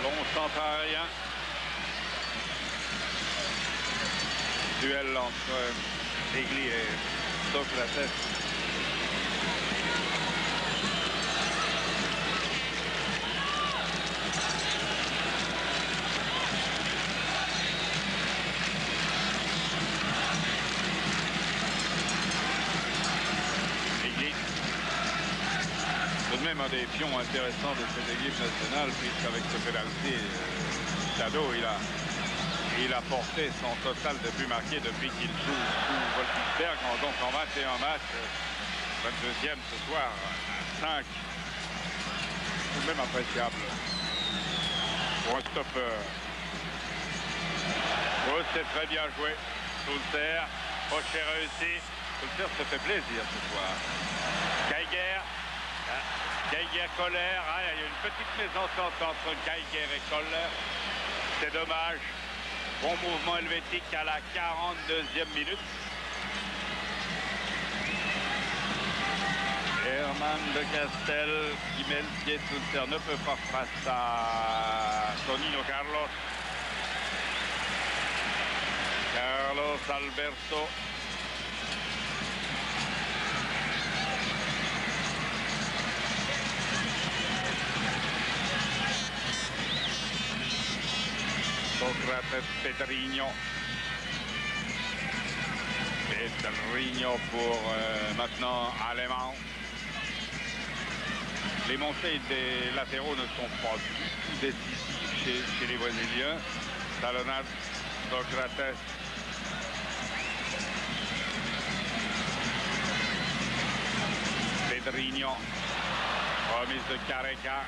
A: long centre aérien. Duel entre Egli et Socrates. Même un des pions intéressants de cette équipe nationale, puisqu'avec ce pénalty, Tado, il a porté son total de buts marqués depuis qu'il joue sous Wolfsberg, donc en 21 matchs, 22e ce soir, 5. Tout de même appréciable pour un stopper. Oh, c'est très bien joué. Sulzer, crochet réussi. Sulzer se fait plaisir ce soir. Geiger. Geiger-Koller, il y a une petite mésentente entre Geiger et Koller. C'est dommage. Bon mouvement helvétique à la 42e minute. Herman de Castel qui met le pied de Sulzer ne peut pas face à Tonino Carlos. Carlos Alberto. Socrates Pedrinho. Pedrinho pour maintenant Allemand. Les montées des latéraux ne sont pas du tout décisives chez les Brésiliens. Talonat, Socrates. Pedrinho. Remise de Careca.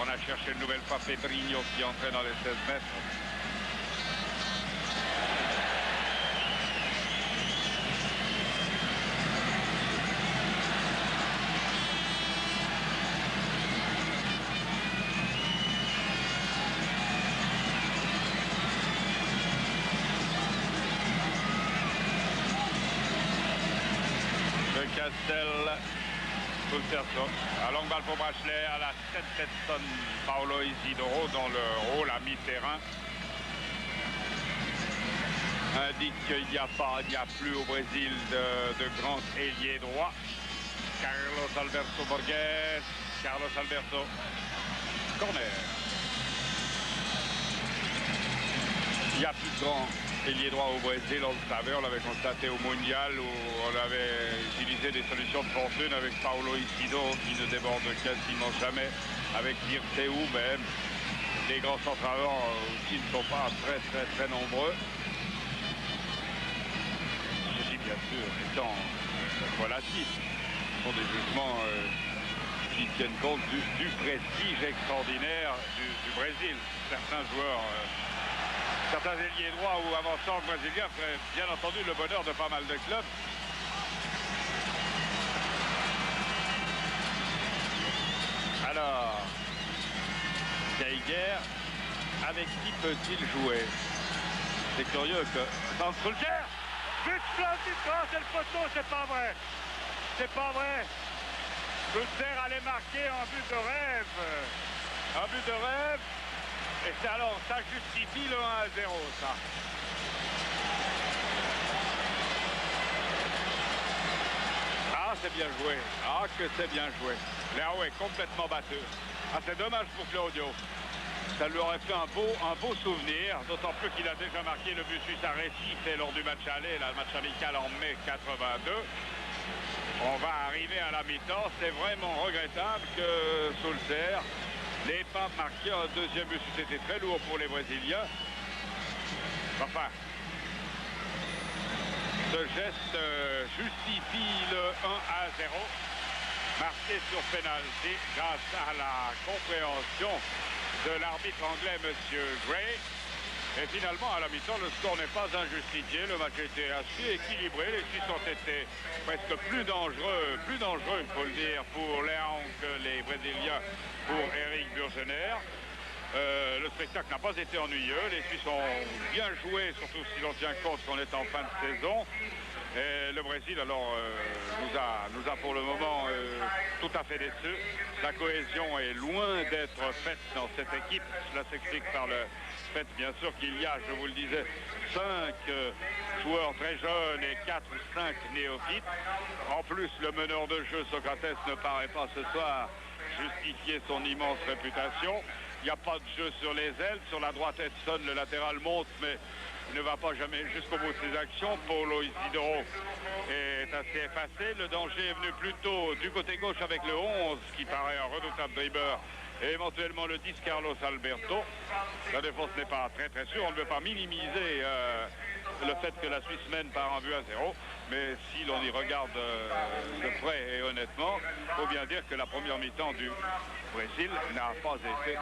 A: On a cherché une nouvelle fois Pedrinho qui entrait dans les 16 mètres. Castel, sous le cerceau. À longue balle pour Bachelet, à la tête Petson, Paulo Isidoro dans le rôle à mi-terrain. Indique qu'il n'y a plus au Brésil de grands ailiers droits. Carlos Alberto Borges, Carlos Alberto, corner. Il n'y a plus de grands ailier droit au Brésil, on le savait, on l'avait constaté au Mondial où on avait utilisé des solutions de fortune avec Paulo Isidoro qui ne déborde quasiment jamais, avec Dirceu même. Les grands centralants aussi ne sont pas très nombreux. Ceci bien sûr étant relatif. Ce sont des jugements qui tiennent compte du prestige extraordinaire du Brésil. Certains joueurs... Certains ailiers droits ou avançants brésiliens feraient bien entendu le bonheur de pas mal de clubs. Alors, Geiger, avec qui peut-il jouer? C'est curieux que... Solskjaer, but splendide, c'est le poteau, c'est pas vrai. C'est pas vrai. Solskjaer allait marquer un but de rêve. Un but de rêve. Et c'est alors, ça justifie le 1-0, ça. Ah, c'est bien joué. Ah, que c'est bien joué. Léo est complètement battu. Ah, c'est dommage pour Claudio. Ça lui aurait fait un beau souvenir, d'autant plus qu'il a déjà marqué le but suisse à Recife lors du match aller, le match amical en mai 82. On va arriver à la mi-temps. C'est vraiment regrettable que Solskjaer n'ait pas marqué un deuxième but. C'était très lourd pour les Brésiliens. Enfin, ce geste justifie le 1-0. Marqué sur pénalty grâce à la compréhension de l'arbitre anglais, M. Gray. Et finalement, à la mi-temps, le score n'est pas injustifié. Le match était assez équilibré. Les Suisses ont été presque plus dangereux, il faut le dire, pour Léon que les Brésiliens pour Eric Burgener. Le spectacle n'a pas été ennuyeux. Les Suisses ont bien joué, surtout si l'on tient compte qu'on est en fin de saison. Et le Brésil, alors, nous a pour le moment tout à fait déçus. La cohésion est loin d'être faite dans cette équipe. Cela s'explique par le fait, bien sûr, qu'il y a, je vous le disais, 5 joueurs très jeunes et 4 ou 5 néophytes. En plus, le meneur de jeu, Socrates, ne paraît pas ce soir justifier son immense réputation. Il n'y a pas de jeu sur les ailes. Sur la droite, Edson, le latéral, monte, mais ne va pas jamais jusqu'au bout de ses actions. Paulo Isidoro est assez effacé. Le danger est venu plutôt du côté gauche avec le 11, qui paraît un redoutable dribbleur, et éventuellement le 10, Carlos Alberto. La défense n'est pas très sûre. On ne veut pas minimiser le fait que la Suisse mène par un but à 0. Mais si l'on y regarde de près et honnêtement, il faut bien dire que la première mi-temps du Brésil n'a pas été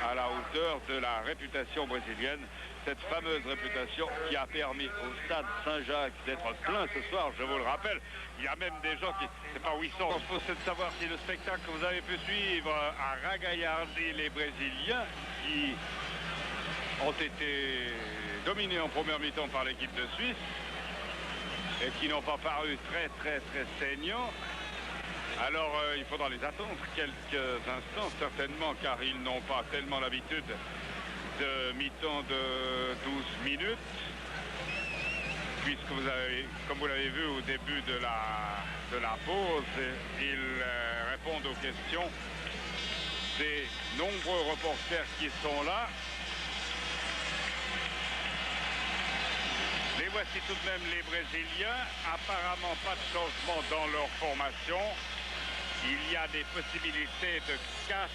A: à la hauteur de la réputation brésilienne. Cette fameuse réputation qui a permis au stade Saint-Jacques d'être plein ce soir, je vous le rappelle. Il y a même des gens qui... C'est pas où ils sont. Ce qu'il faut, c'est de savoir si le spectacle que vous avez pu suivre a ragaillardi les Brésiliens qui ont été dominés en première mi-temps par l'équipe de Suisse et qui n'ont pas paru très saignants. Alors il faudra les attendre quelques instants certainement, car ils n'ont pas tellement l'habitude de mi-temps de 12 minutes, puisque vous avez, comme vous l'avez vu au début de la pause, ils répondent aux questions des nombreux reporters qui sont là. voici tout de même les Brésiliens. Apparemment, pas de changement dans leur formation. Il y a des possibilités de 4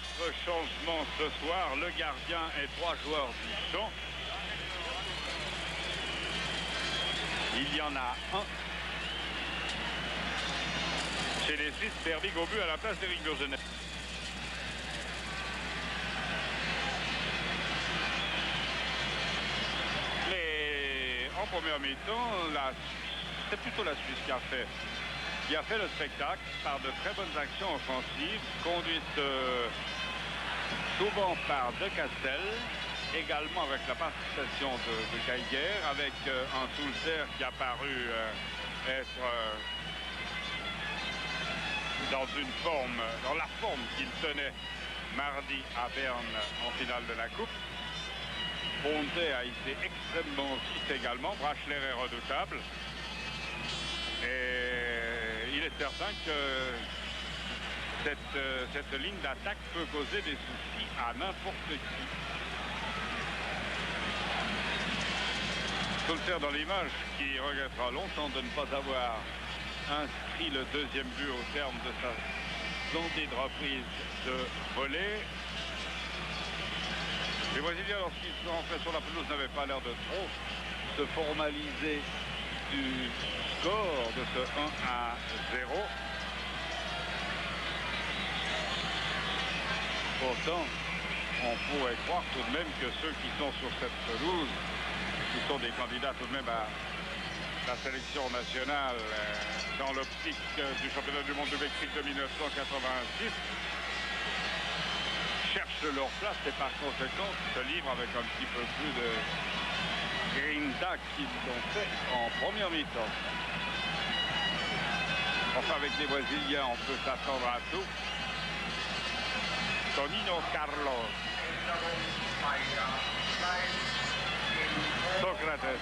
A: changements ce soir. Le gardien et 3 joueurs du champ. Il y en a un chez les Suisses, Bervig au but à la place d'Éric Burgenet. Mais en première mi-temps, c'est plutôt la Suisse qui a fait le spectacle par de très bonnes actions offensives, conduites souvent par De Castel, également avec la participation de Geiger, avec un Sulzer qui a paru être dans la forme qu'il tenait mardi à Berne en finale de la Coupe. Ponte a été extrêmement vite également, Brachler est redoutable. Et il est certain que cette ligne d'attaque peut causer des soucis à n'importe qui. Sulzer dans l'image qui regrettera longtemps de ne pas avoir inscrit le deuxième but au terme de sa splendide reprise de volée. Les Brésiliens, lorsqu'ils sont rentrés sur la pelouse, n'avaient pas l'air de trop se formaliser du score de ce 1-0. Pourtant, on pourrait croire tout de même que ceux qui sont sur cette pelouse, qui sont des candidats tout de même à la sélection nationale dans l'optique du championnat du monde de Mexique de 1986, cherchent leur place et par conséquent se livrent avec un petit peu plus de grinta qu'ils l'ont fait en première mi-temps. Enfin, avec les Brésiliens, on peut s'attendre à tout. Tonino Carlos, Socrates,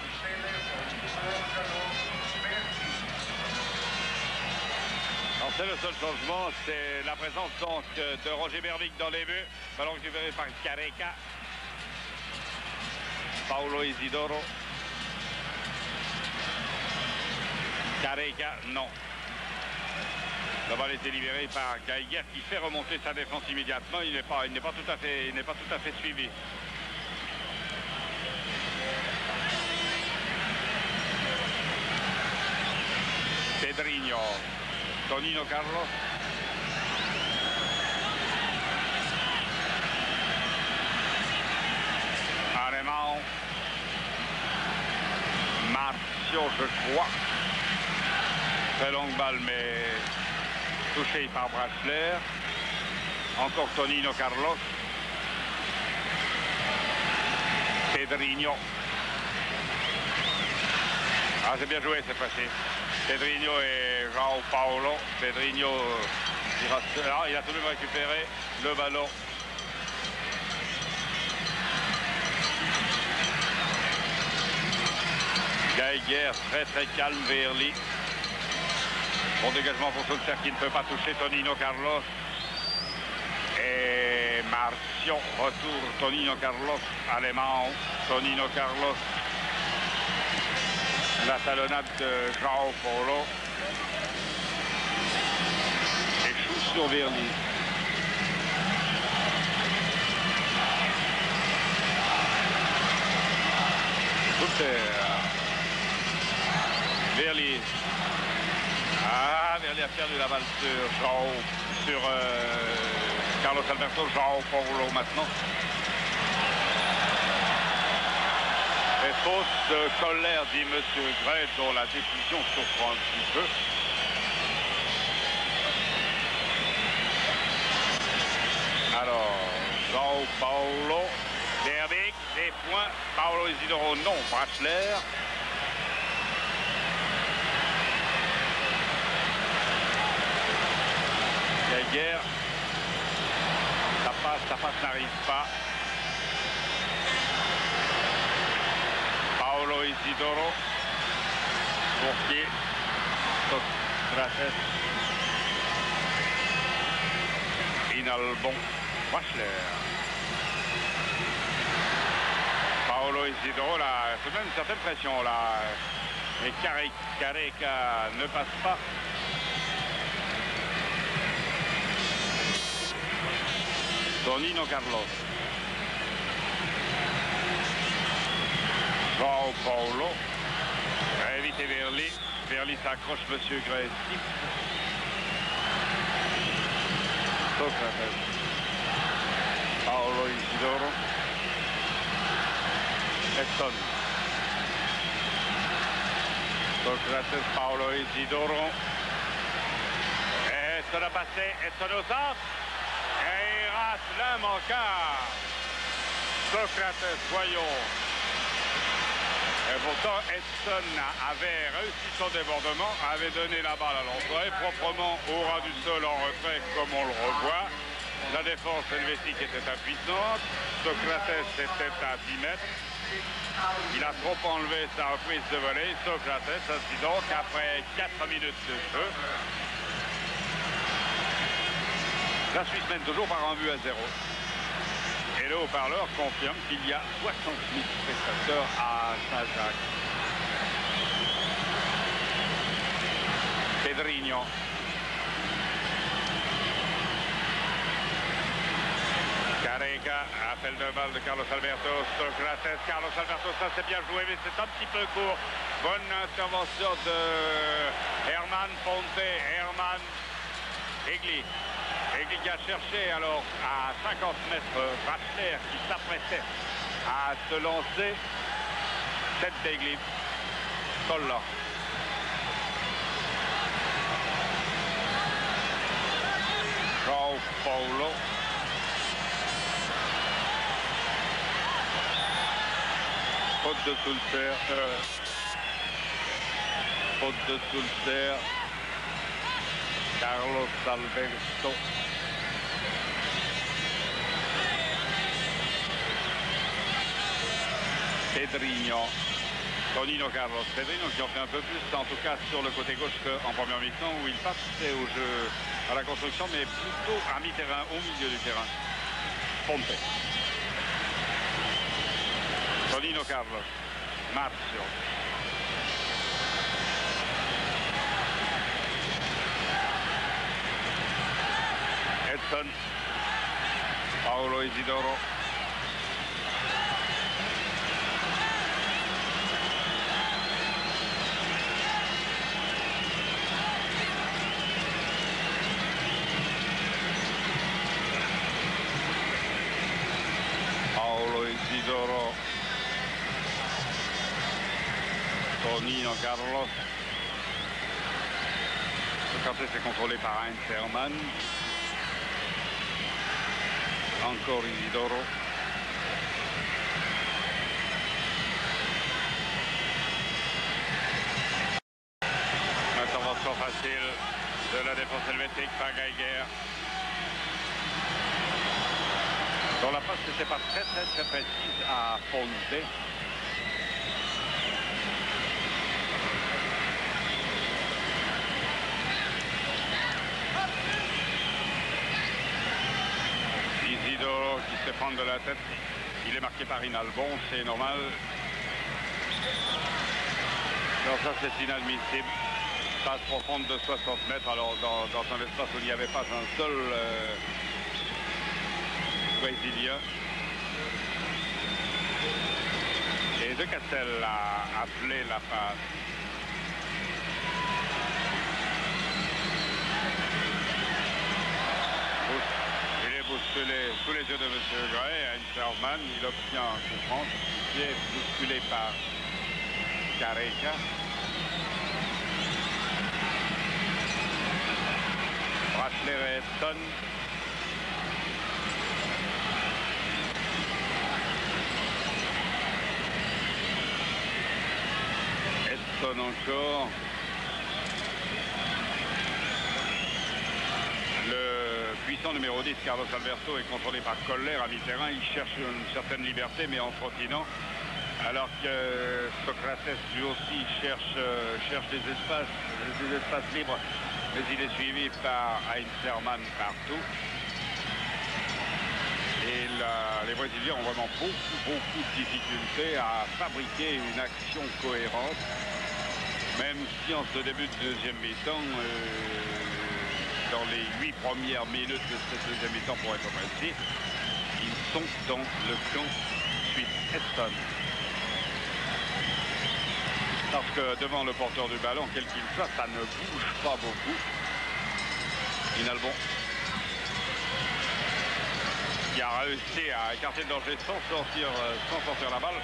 A: alors c'est le seul changement, c'est la présence donc de Roger Bervig dans les buts, ballon récupéré par Careca, Paulo Isidoro, Careca, non. La balle était libérée par Geiger qui fait remonter sa défense immédiatement. Il n'est pas tout à fait suivi. Pedrinho, Tonino Carlos. Alemão. Marcio, je crois. Très longue balle, mais touché par Brachler. Encore Tonino Carlos. Pedrinho. Ah, c'est bien joué cette fois-ci. Pedrinho et João Paulo. Pedrinho, il a tout de même récupéré le ballon. Geiger, très calme vers lui. Bon dégagement pour Sulzer qui ne peut pas toucher Tonino Carlos. Et Marcio, retour Tonino Carlos, Alemão, Tonino Carlos. La talonnade de João Paulo. Échoue sur Verly. Sulzer. Verly. Ah, Verly a perdu la balle sur Carlos Alberto, João Paulo maintenant. Et fausse colère, dit M. Gray, dont la décision surprend un petit peu. Alors, João Paulo, Bervig, des points, Paulo Isidoro, non, Brachler. Geiger, ça passe, n'arrive pas. Paulo Isidoro, Bourquier, Socrates, Inalbon, Brachler. Paulo Isidoro, là, c'est même une certaine pression là. Et Careca ne passe pas. Tonino Carlos. João Paulo. Va éviter Verly. Verly s'accroche, monsieur Gressif. Socrates. Paulo Isidoro. Edson. Socrates, Paulo Isidoro. Edson a passé. Edson au centre. Et il rate l'immanquable. Socrates, voyons. Et pourtant, Edson avait réussi son débordement, avait donné la balle à l'entrée, proprement au ras du sol en retrait, comme on le revoit. La défense helvétique était impuissante. Socrates était à 10 mètres. Il a trop enlevé sa reprise de volée. Socrates, ainsi donc, après 4 minutes de jeu. La Suisse mène toujours par un but à 0. Et le haut-parleur confirme qu'il y a 60 000 spectateurs à Saint-Jacques. Pedrinho. Careca, appel de balle de Carlos Alberto. Socrates, Carlos Alberto, ça c'est bien joué, mais c'est un petit peu court. Bonne intervention de Herman Ponte. Herman Egli. Egli qui a cherché alors à 50 mètres Bachler qui s'apprêtait à se lancer. Tête d'Egli. Colla. João Paulo. Faute de Sulcer. Faute de Sulcer. Carlos Alberto. Pedrinho. Tonino Carlos. Pedrinho qui en fait un peu plus, en tout cas sur le côté gauche qu'en première mi-temps où il passait au jeu à la construction, mais plutôt à mi-terrain, au milieu du terrain. Ponte. Tonino Carlos. Marzio. Edson. Paulo Isidoro. Paulo Isidoro. Tonino Carlos. Socrates est contrôlé par Heinz Hermann. Encore Isidoro. Intervention facile de la défense helvétique par Geiger. Dont la passe n'était pas très précise à Ponte. Isidoro qui se prend de la tête. Il est marqué par Inalbon, c'est normal. Alors ça c'est inadmissible. Passe profonde de 60 mètres, alors dans un espace où il n'y avait pas un seul Brésilien. Et De Castel a appelé la passe. Il est bousculé sous les yeux de M. Gray. Heinz Hermann, il obtient un coup franc qui est bousculé par Careca. Bachler et Edson. Edson encore. Le puissant numéro 10, Carlos Alberto, est contrôlé par Koller à mi-terrain. Il cherche une certaine liberté, mais en trottinant. Alors que Socrates, lui aussi, cherche des espaces libres. Mais il est suivi par Heinz Hermann partout. Et les Brésiliens ont vraiment beaucoup de difficultés à fabriquer une action cohérente. Même si en ce début de deuxième mi-temps, dans les 8 premières minutes de cette deuxième mi-temps, pour être précis, ils sont dans le camp suisse. Edson. Parce que devant le porteur du ballon, quel qu'il soit, ça ne bouge pas beaucoup. Inalbon, qui a réussi à écarter le danger sans sortir la balle.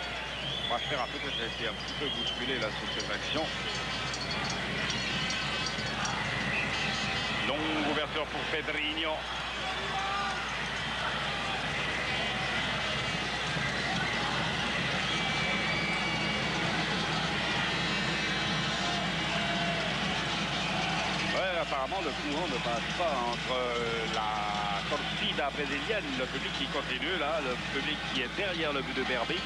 A: Brachler a peut-être été un petit peu bousculé là sur cette action. Longue ouverture pour Pedrinho. Ouais, apparemment le courant ne passe pas entre la torcida brésilienne, le public qui continue là, le public qui est derrière le but de Berbig,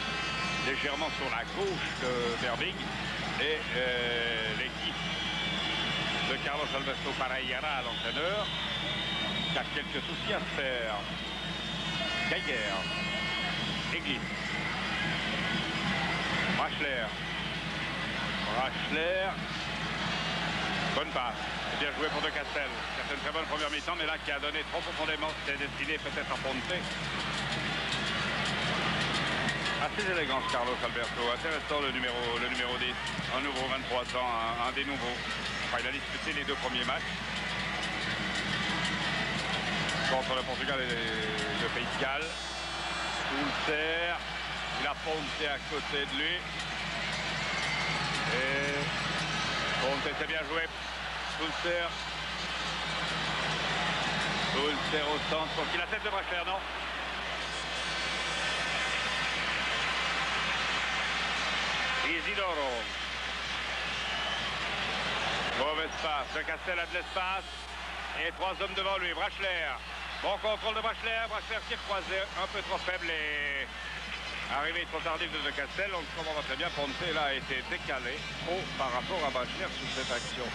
A: légèrement sur la gauche de Berbig, et l'équipe de Carlos Alberto Parreira, l'entraîneur, qui a quelques soucis à se faire. Geiger, Église, Brachler, bonne passe, c'est bien joué pour De Castel, qui a fait une très bonne première mi-temps, mais là qui a donné trop profondément, c'était destiné peut-être à Ponte. Assez élégant Carlos Alberto, intéressant le numéro 10, un nouveau 23 ans, un des nouveaux. Enfin, il a disputé les 2 premiers matchs contre le Portugal et le Pays de Galles. Sulcer, il a Ponte à côté de lui. Et Ponte, c'est bien joué. Sulcer au centre, donc il a tête de Brachler, non? Isidoro. Mauvaise passe. De Castel a de l'espace. Et 3 hommes devant lui. Brachler. Bon contrôle de Brachler. Brachler qui est croisé un peu trop faible et arrivé trop tardif de Castel. On le comprend très bien. Ponte là a été décalé trop par rapport à Brachler sur cette action.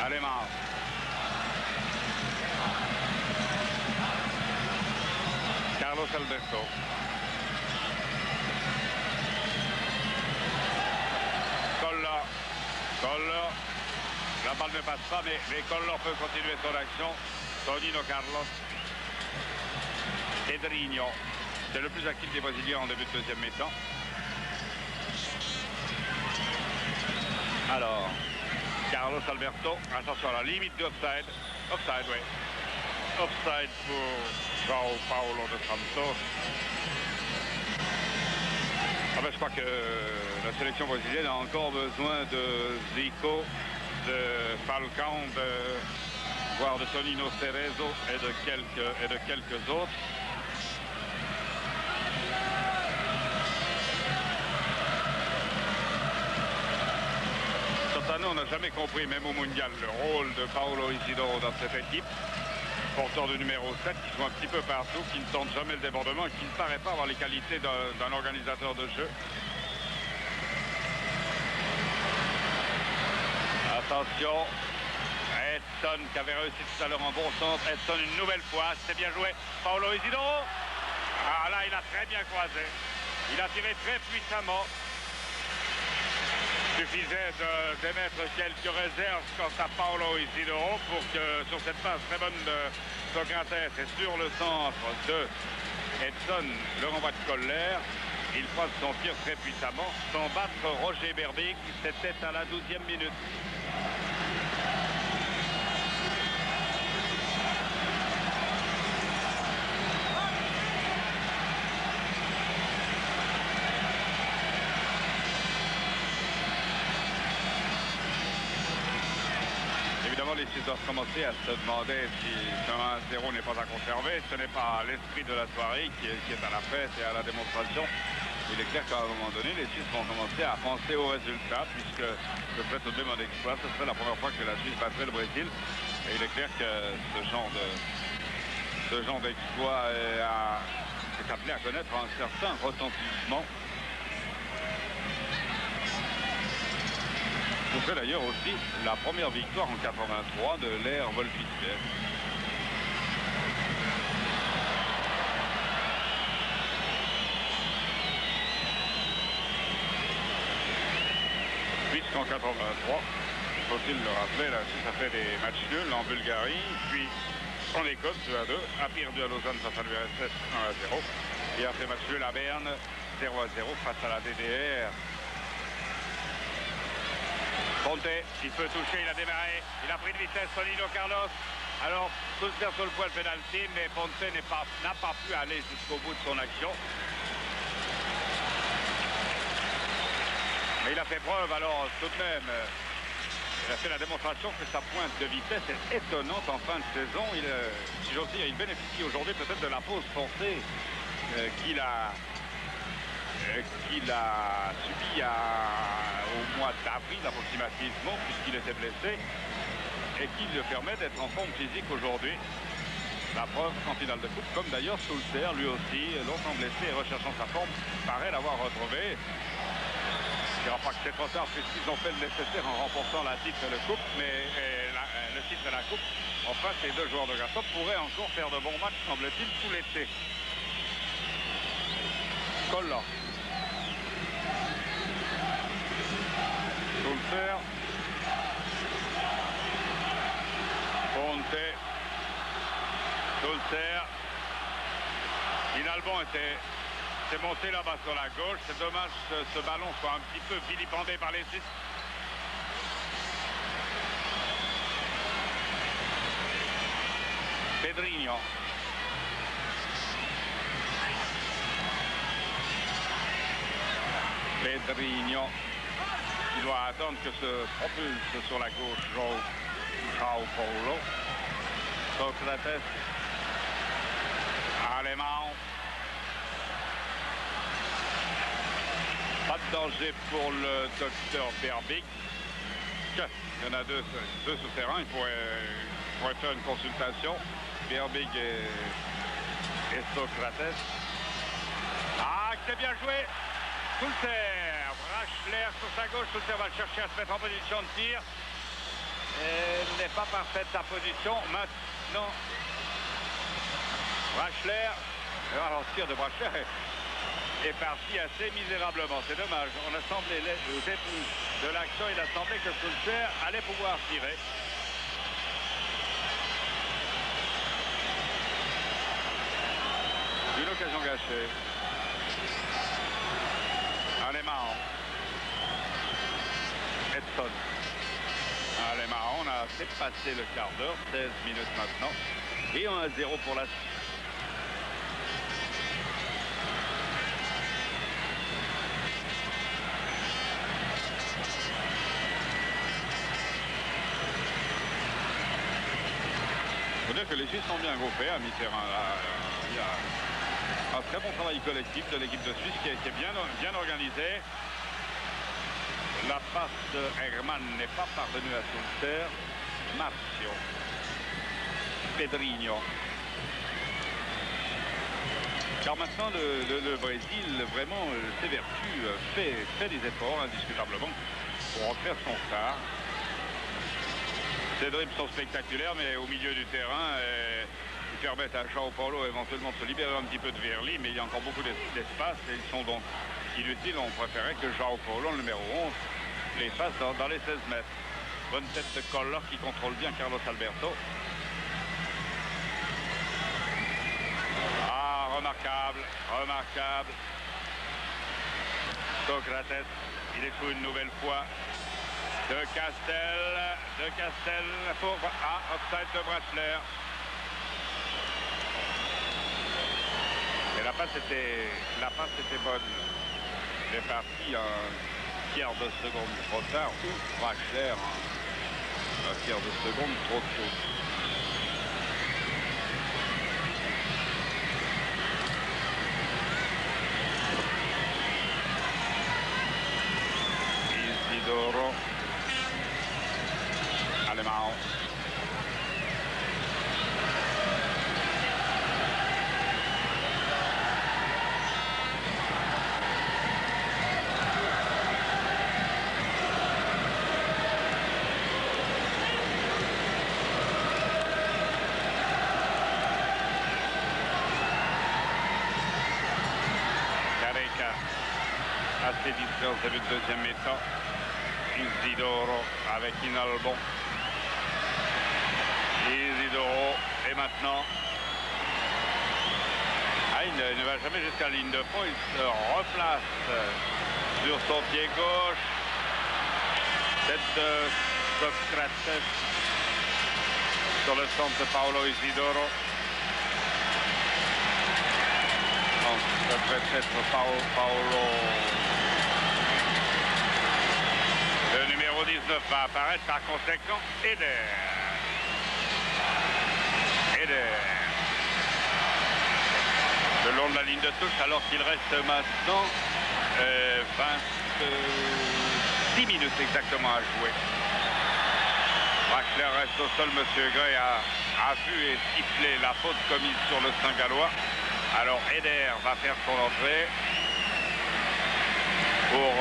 A: Allez, Mars. Carlos Alberto. Collor. La balle ne passe pas, mais Collor peut continuer son action. Tonino Carlos. Pedrinho. C'est le plus actif des Brésiliens en début de deuxième mi-temps. Alors, Carlos Alberto. Attention à la limite de offside. Offside, oui. Offside pour João Paulo de Santos. Ah ben, je crois que la sélection brésilienne a encore besoin de Zico, de Falcão, voire de Tonino Cerezo et de quelques autres. Certainement, on n'a jamais compris, même au mondial, le rôle de Paulo Isidoro dans cette équipe. Porteur du numéro 7 qui joue un petit peu partout, qui ne tente jamais le débordement et qui ne paraît pas avoir les qualités d'un organisateur de jeu. Attention, Edson qui avait réussi tout à l'heure en bon centre. Edson une nouvelle fois, c'est bien joué. Paulo Isidoro. Ah là, il a très bien croisé. Il a tiré très puissamment. Il suffisait d'émettre quelques réserves quant à Paulo Isidoro pour que sur cette passe très bonne de Socrates et sur le centre de Edson, le renvoi de Koller, il croise son tir très puissamment sans battre Roger Berbig. C'était à la 12e minute. Évidemment, les Suisses doivent commencer à se demander si un 1-0 n'est pas à conserver. Ce n'est pas l'esprit de la soirée qui est à la fête et à la démonstration. Il est clair qu'à un moment donné, les Suisses vont commencer à penser au résultat, puisque ce serait tout de même un exploit. Ce serait la première fois que la Suisse battrait le Brésil. Et il est clair que ce genre d'exploit est appelé à connaître un certain retentissement. Ce serait d'ailleurs aussi la première victoire en 83 de l'ère Wolf-Hitler. 1983. Faut-il le rappeler, la Suisse a fait des matchs nuls en Bulgarie, puis en Écosse 2-2, a perdu à Lausanne face à l'URSS 1-0 et a fait match nul à Berne 0-0 face à la DDR. Ponte, il peut toucher, il a démarré, il a pris de vitesse, Tonino Carlos. Alors, Sulzer sur le point de pénalty, mais Ponte n'a pas pu aller jusqu'au bout de son action. Mais il a fait preuve, alors, tout de même, il a fait la démonstration que sa pointe de vitesse est étonnante en fin de saison. Si j'ose dire, il bénéficie aujourd'hui peut-être de la pause forcée qu'il a subi au mois d'avril approximativement, puisqu'il était blessé, et qui lui permet d'être en forme physique aujourd'hui. La preuve en finale de coupe, comme d'ailleurs Sulzer, lui aussi, longtemps blessé et recherchant sa forme, paraît l'avoir retrouvé. Je ne dirais pas que c'est trop tard, puisqu'ils ont fait le nécessaire en remportant la titre et le coupe, mais le titre et la coupe. Enfin, ces deux joueurs de Gastop pourraient encore faire de bons matchs, semble-t-il, tout l'été. Koller. Sulzer. Ponte. Sulzer. Finalement, c'est monté là-bas sur la gauche. C'est dommage que ce ballon soit un petit peu vilipendé par les Suisses. Pedrinho. Pedrinho. Il doit attendre que se propulse sur la gauche João Paulo. Socrates. Allemand. Pas de danger pour le docteur Berbig. Il y en a deux souterrains. Il pourrait faire une consultation. Berbig et Socrates. Ah, c'est bien joué. Sulzer. Brachler sur sa gauche. Sulzer va le chercher à se mettre en position de tir. Il n'est pas parfaite sa position. Maintenant, Brachler. Alors, le tir de Brachler est parti assez misérablement. C'est dommage. On a semblé, au début de l'action, il a semblé que Sulzer allait pouvoir tirer. Une occasion gâchée. Allemand. Edson. Allemand, on a dépassé le quart d'heure, 16 minutes maintenant. Et 1-0 pour la Suisse. Il faut dire que les Suisses sont bien groupés à mi-terrain. Il y a un très bon travail collectif de l'équipe de Suisse qui est bien organisée. La passe de Hermann n'est pas parvenue à Sulzer. Marcio. Pedrinho. Car maintenant le Brésil vraiment s'évertue, fait des efforts indiscutablement pour en faire son phare. Ces dribbles sont spectaculaires, mais au milieu du terrain, ils permettent à João Paulo éventuellement de se libérer un petit peu de Verly, mais il y a encore beaucoup d'espace et ils sont donc inutiles. On préférait que João Paulo, le numéro 11, les fasse dans les 16 mètres. Bonne tête de Koller qui contrôle bien Carlos Alberto. Ah, remarquable, remarquable. Socrates, il échoue une nouvelle fois. De Castel pour offside de Brachler. Et la passe était bonne. Il est parti un tiers de seconde trop tard ou Brachler un tiers de seconde trop tôt. Isidoro. Allemand. Assez discret au début de deuxième mi-temps. Isidoro avec Inalbon. Isidoro, et maintenant, il ne va jamais jusqu'à la ligne de fond, il se replace sur son pied gauche. Tête de Socrates sur le centre de Paolo Isidoro. Donc, ça devrait être Paolo. Le numéro 19 va apparaître, par conséquent, Eder. Le long de la ligne de touche, alors qu'il reste maintenant 26 minutes exactement à jouer. Brachler reste au sol, Monsieur Gray a vu et sifflé la faute commise sur le Saint-Gallois. Alors Eder va faire son entrée pour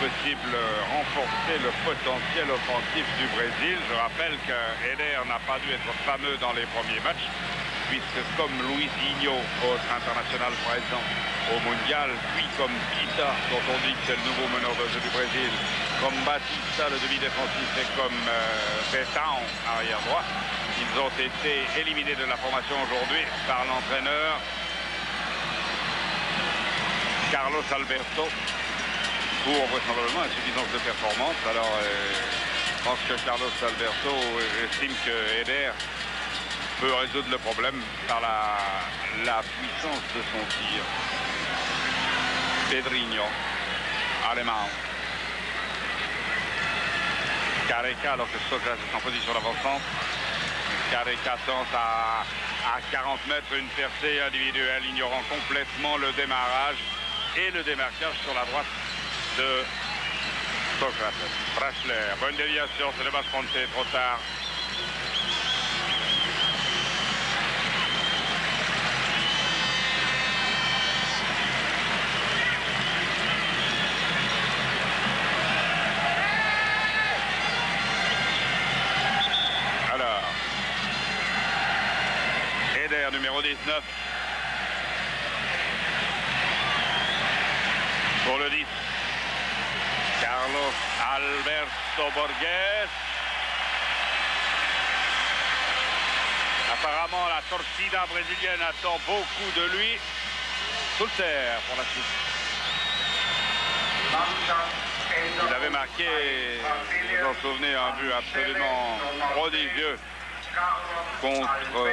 A: possible renforcer le potentiel offensif du Brésil. Je rappelle que Eder n'a pas dû être fameux dans les premiers matchs, puisque comme Luizinho, autre international présent au mondial, puis comme Pita, dont on dit que c'est le nouveau meneur de jeu du Brésil, comme Batista, le demi-défensif, et comme Betão, arrière droit, ils ont été éliminés de la formation aujourd'hui par l'entraîneur Carlos Alberto, pour vraisemblablement insuffisance de performance. Alors, je pense que Carlos Alberto estime que Eder peut résoudre le problème par la puissance de son tir. Pedrinho, allemand. Careca, alors que Socrates est en position d'avant-centre. Careca tente à 40 mètres une percée individuelle, ignorant complètement le démarrage et le démarquage sur la droite de Socrates. Brachler, bonne déviation, c'est le bas fronté, trop tard. Alors, Eder, numéro 19. Pour le 10. Carlos Alberto Borges. Apparemment, la torcida brésilienne attend beaucoup de lui. Soulter pour la suite. Il avait marqué, vous vous en souvenez, un but absolument prodigieux contre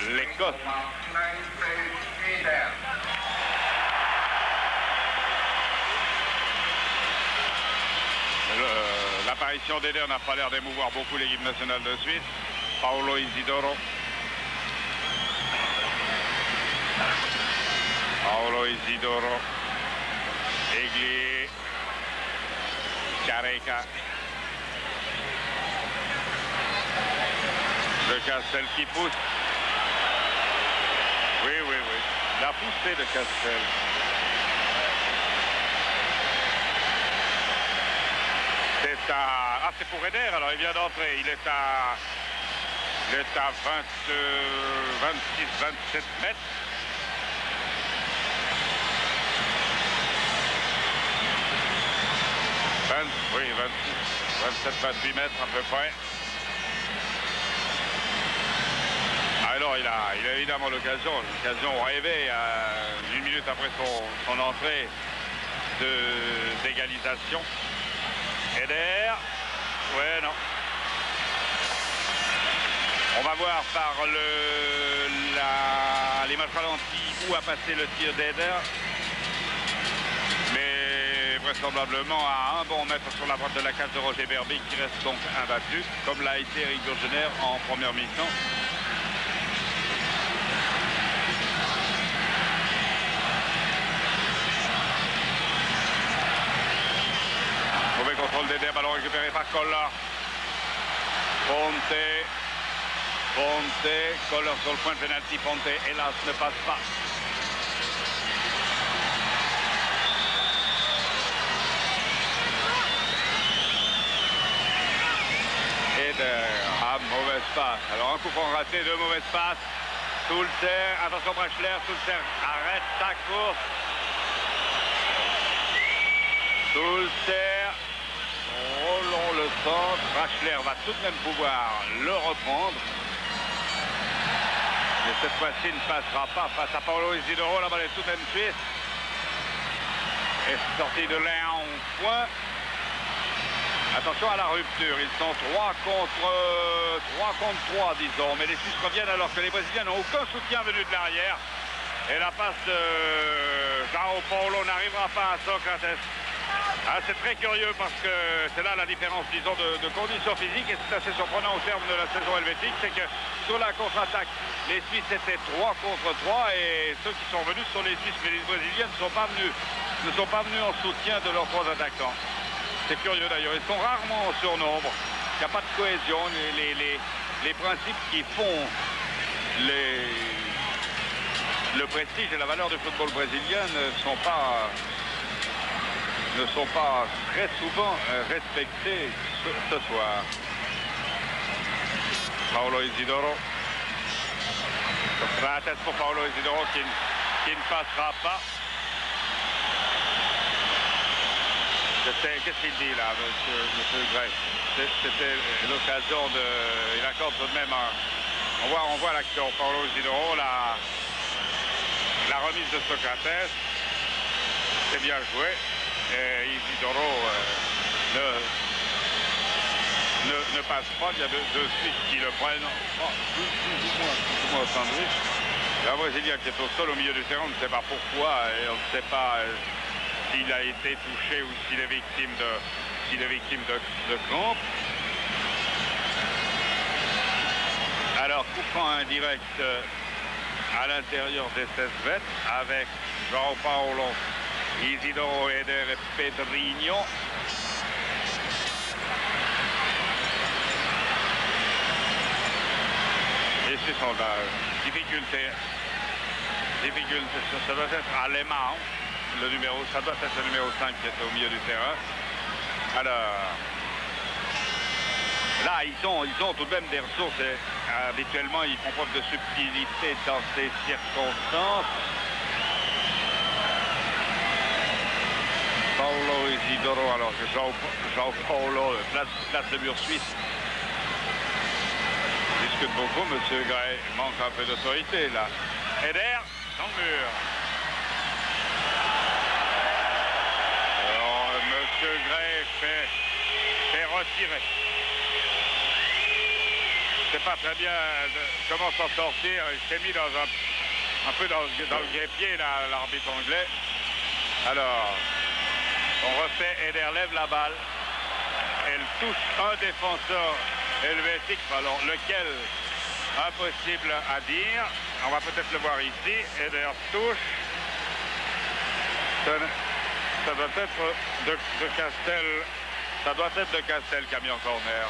A: l'Écosse. L'apparition d'Eder n'a pas l'air d'émouvoir beaucoup l'équipe nationale de Suisse. Paolo Isidoro. Paolo Isidoro. Egli. Careca. De Castel qui pousse. Oui. La poussée de Castel. C'est pour Eder, alors il vient d'entrer, il est à 26-27 mètres. Oui, 27-28 mètres à peu près. Alors il a évidemment l'occasion rêvée, une minute après son entrée d'égalisation. Eder, ouais, non. On va voir par l'image ralentie où a passé le tir d'Eder. Mais vraisemblablement à un bon mètre sur la droite de la cage de Roger Berbic, qui reste donc imbattu, comme l'a été Eric Burgener en première mi-temps. Mauvais contrôle d'Eder, ballon récupéré par Koller. Ponte, Koller sur le point de pénalty. Ponte, hélas, ne passe pas. Eder, mauvaise passe. Alors un coup franc raté, deux mauvaises passes. Soulter, attention Brachler, Soulter arrête sa course. Soulter. centre. Rachler va tout de même pouvoir le reprendre. Mais cette fois-ci ne passera pas face à Paolo Isidoro. La balle est tout de même suisse. Et sortie de l'air en point. Attention à la rupture. Ils sont 3 contre 3, disons. Mais les Suisses reviennent alors que les Brésiliens n'ont aucun soutien venu de l'arrière. Et la passe de João Paulo n'arrivera pas à Socrates. Ah, c'est très curieux parce que c'est là la différence, disons, de conditions physiques. Et c'est assez surprenant au terme de la saison helvétique. C'est que sur la contre-attaque, les Suisses étaient 3 contre 3. Et ceux qui sont venus sont les Suisses. Mais les Brésiliens ne sont pas venus en soutien de leurs 3 attaquants. C'est curieux d'ailleurs. Ils sont rarement en surnombre. Il n'y a pas de cohésion. Les principes qui font le prestige et la valeur du football brésilien ne sont pas très souvent respectés ce soir. Paolo Isidoro. Socrates pour Paolo Isidoro qui ne passera pas. Qu'est-ce qu'il dit là, monsieur Gray? C'était l'occasion de... Il accorde tout de même on voit l'action. Paolo Isidoro, la remise de Socrates. C'est bien joué. Et Isidoro ne passe pas. Il y a deux Suisses qui le prennent. Plus ou moins au sandwich. La Brésilien qui est au sol au milieu du terrain, on ne sait pas pourquoi. Et on ne sait pas s'il a été touché ou s'il est victime de crampes. Alors, coup franc indirect à l'intérieur des 16 mètres avec João Paulo, Isidoro, Eder et Pedrinho. Et ce sont la difficulté. Ça doit être à Lemão, ça doit être le numéro 5 qui est au milieu du terrain. Alors, là, ils ont tout de même des ressources. Et, habituellement, ils font preuve de subtilité dans ces circonstances. Paolo Isidoro, alors que João Paulo, place de mur suisse. Discute beaucoup, monsieur Gray manque un peu d'autorité là. Eder, dans le mur. Alors, monsieur Gray fait retirer. Je ne sais pas très bien comment s'en sortir. Il s'est mis un peu dans le guêpier, l'arbitre anglais. Alors, on refait, Eder lève la balle. Elle touche un défenseur helvétique, alors lequel, impossible à dire. On va peut-être le voir ici. Eder touche. Ça doit être de Castel. Ça doit être de Castel qui a mis en corner.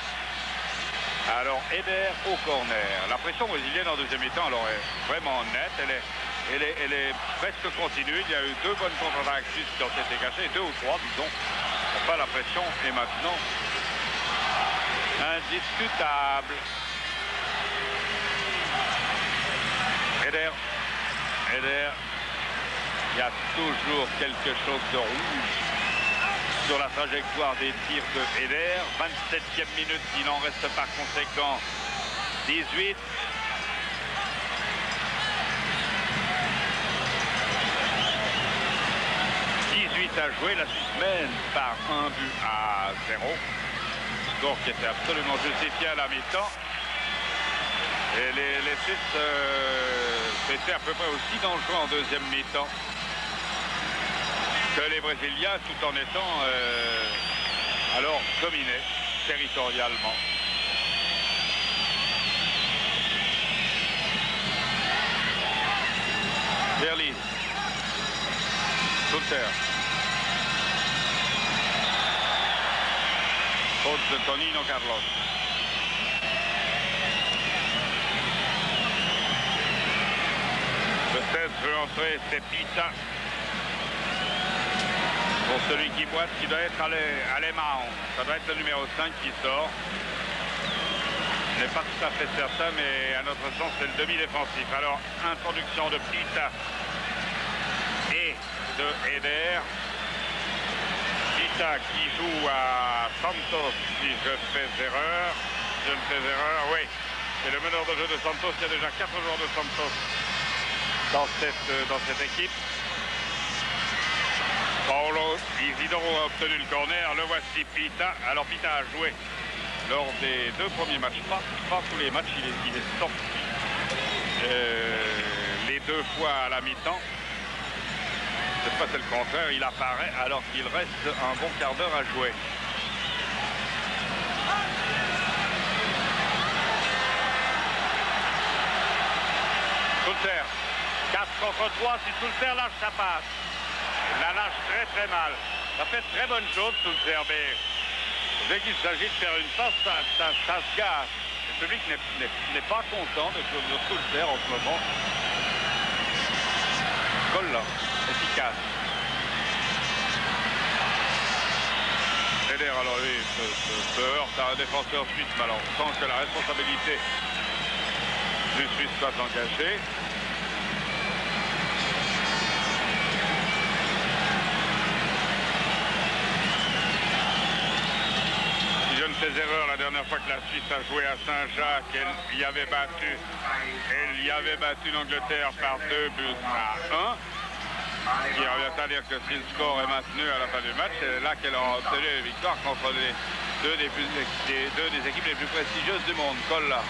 A: Alors, Eder au corner. La pression brésilienne en deuxième mi-temps, alors, est vraiment nette. Elle est presque continue. Il y a eu 2 bonnes contre-attaques qui ont été cachées, 2 ou 3, disons. Enfin, la pression est maintenant indiscutable. Eder. Il y a toujours quelque chose de rouge sur la trajectoire des tirs de Eder. 27e minute, il n'en reste par conséquent 18. À jouer, la Suisse mène par 1 but à 0. Score qui était absolument justifié à la mi-temps. Et les Suisses étaient à peu près aussi dans le jeu en deuxième mi-temps que les Brésiliens, tout en étant alors dominés territorialement. Verli. Schulter. Faute de Tonino Carlos. Le 16 veut entrer, c'est Pita. Pour celui qui boite, qui doit être à Lemão. Ça doit être le numéro 5 qui sort. Je n'ai pas tout à fait certain, mais à notre sens, c'est le demi-défensif. Alors, introduction de Pita et de Eder. Pita qui joue partout à Santos, si je fais erreur. Je ne fais erreur, oui. C'est le meneur de jeu de Santos. Il y a déjà 4 joueurs de Santos dans cette équipe. Paulo Isidoro a obtenu le corner. Le voici, Pita. Alors Pita a joué lors des 2 premiers matchs. Pas tous les matchs, il est sorti. Les 2 fois à la mi-temps. Cette fois, c'est le contraire. Il apparaît alors qu'il reste un bon quart d'heure à jouer. Sulzer, 4 contre 3, si Sulzer lâche, ça passe. Il la lâche très mal. Ça fait de très bonne chose, Sulzer, mais dès qu'il s'agit de faire une passe, ça se gâche. Le public n'est pas content de Sulzer en ce moment. Colla, efficace. Eder, alors lui, se heurte à un défenseur suisse, mais alors sans que la responsabilité du Suisse soit engagée. Si je ne fais erreur, la dernière fois que la Suisse a joué à Saint-Jacques, elle y avait battu l'Angleterre par 2 buts à 1. Ce qui revient à dire que si le score est maintenu à la fin du match, c'est là qu'elle a obtenu la victoire contre les deux des équipes les plus prestigieuses du monde. Colla.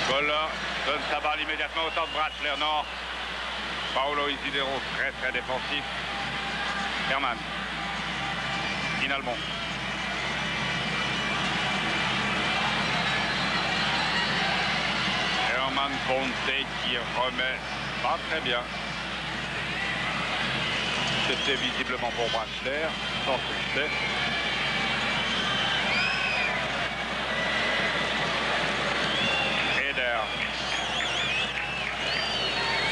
A: Colla donne sa balle immédiatement au temps de Bratzler. Non. Paulo Isidoro, très défensif. Herman. Inalbon. Herman Ponte qui remet pas très bien. C'était visiblement pour Bratzler, sans succès. Eder.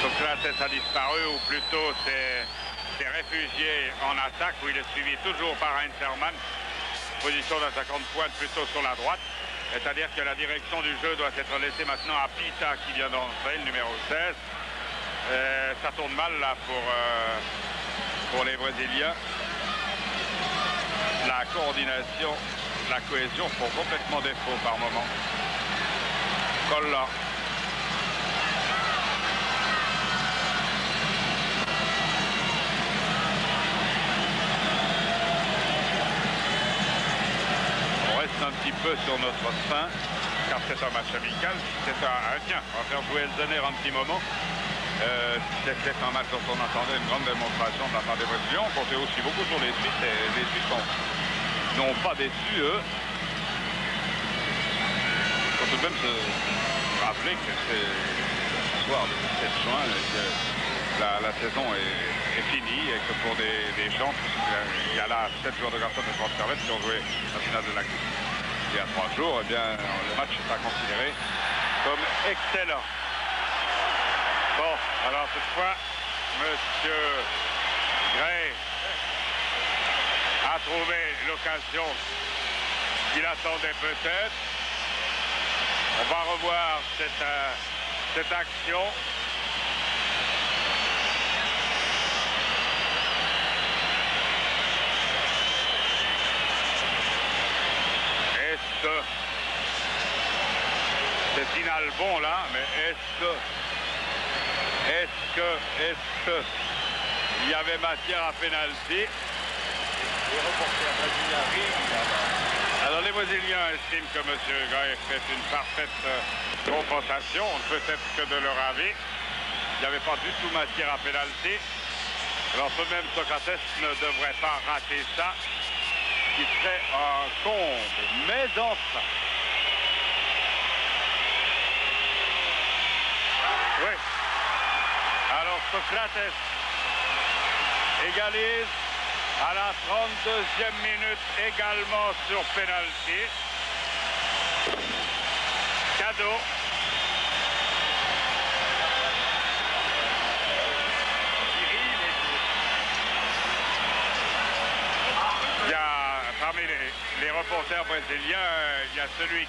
A: Socrates a disparu, ou plutôt s'est réfugié en attaque, où il est suivi toujours par Heinz Hermann. Position d'attaquant de pointe plutôt sur la droite. C'est-à-dire que la direction du jeu doit être laissée maintenant à Pita qui vient d'entrer, le numéro 16. Ça tourne mal là pour les Brésiliens. La coordination, la cohésion font complètement défaut par moment. Colla. Un petit peu sur notre fin, car c'est un match amical. Tiens, on va faire jouer Elzener un petit moment. C'était un match dont on attendait une grande démonstration de la part des Brésiliens. On comptait aussi beaucoup sur les Suisses, et les Suisses n'ont pas déçu, eux. Il faut tout de même se rappeler que c'est ce soir le 17 juin et que la saison est finie, et que pour des champs, il y a là 7 joueurs de garçons de France Servette qui ont joué la finale de la Coupe il y a 3 jours. Eh bien, le match n'est pas considéré comme excellent. Bon, alors cette fois, Monsieur Gray a trouvé l'occasion qu'il attendait peut-être. On va revoir cette action. C'est Inalbon là, mais est-ce que il y avait matière à pénalty? Les reporters brésiliens rient. Alors les Brésiliens estiment que M. Gray fait une parfaite compensation. On ne peut être que de leur avis. Il n'y avait pas du tout matière à pénalty. Alors tout de même, Socrates ne devrait pas rater ça, qui serait un comble. Mais enfin, oui. Alors Socrates égalise à la 32e minute également sur pénalty. Cadeau. Il y a parmi les reporters brésiliens, il y a celui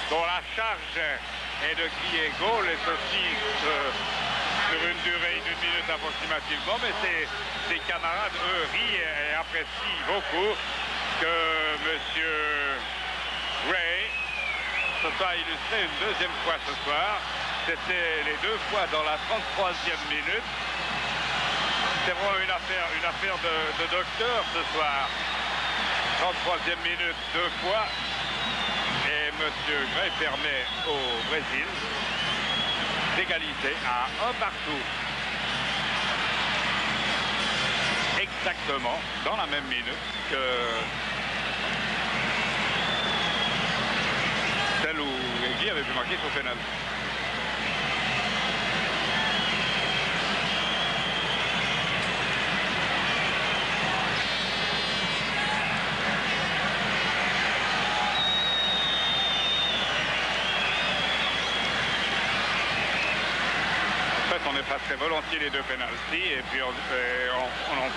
A: dont la charge est de crier goal, et ceci sur une durée d'1 minute approximativement, mais ses camarades, eux, rient et apprécient beaucoup que M. Gray se soit illustré une deuxième fois ce soir. C'était les 2 fois dans la 33e minute. C'est vraiment une affaire de docteur ce soir. 33e minute 2 fois. Et M. Gray permet au Brésil d'égaliser à 1 partout. Exactement dans la même minute que celle où Egli avait pu marquer son pénal. On effacerait volontiers les 2 pénaltys et puis on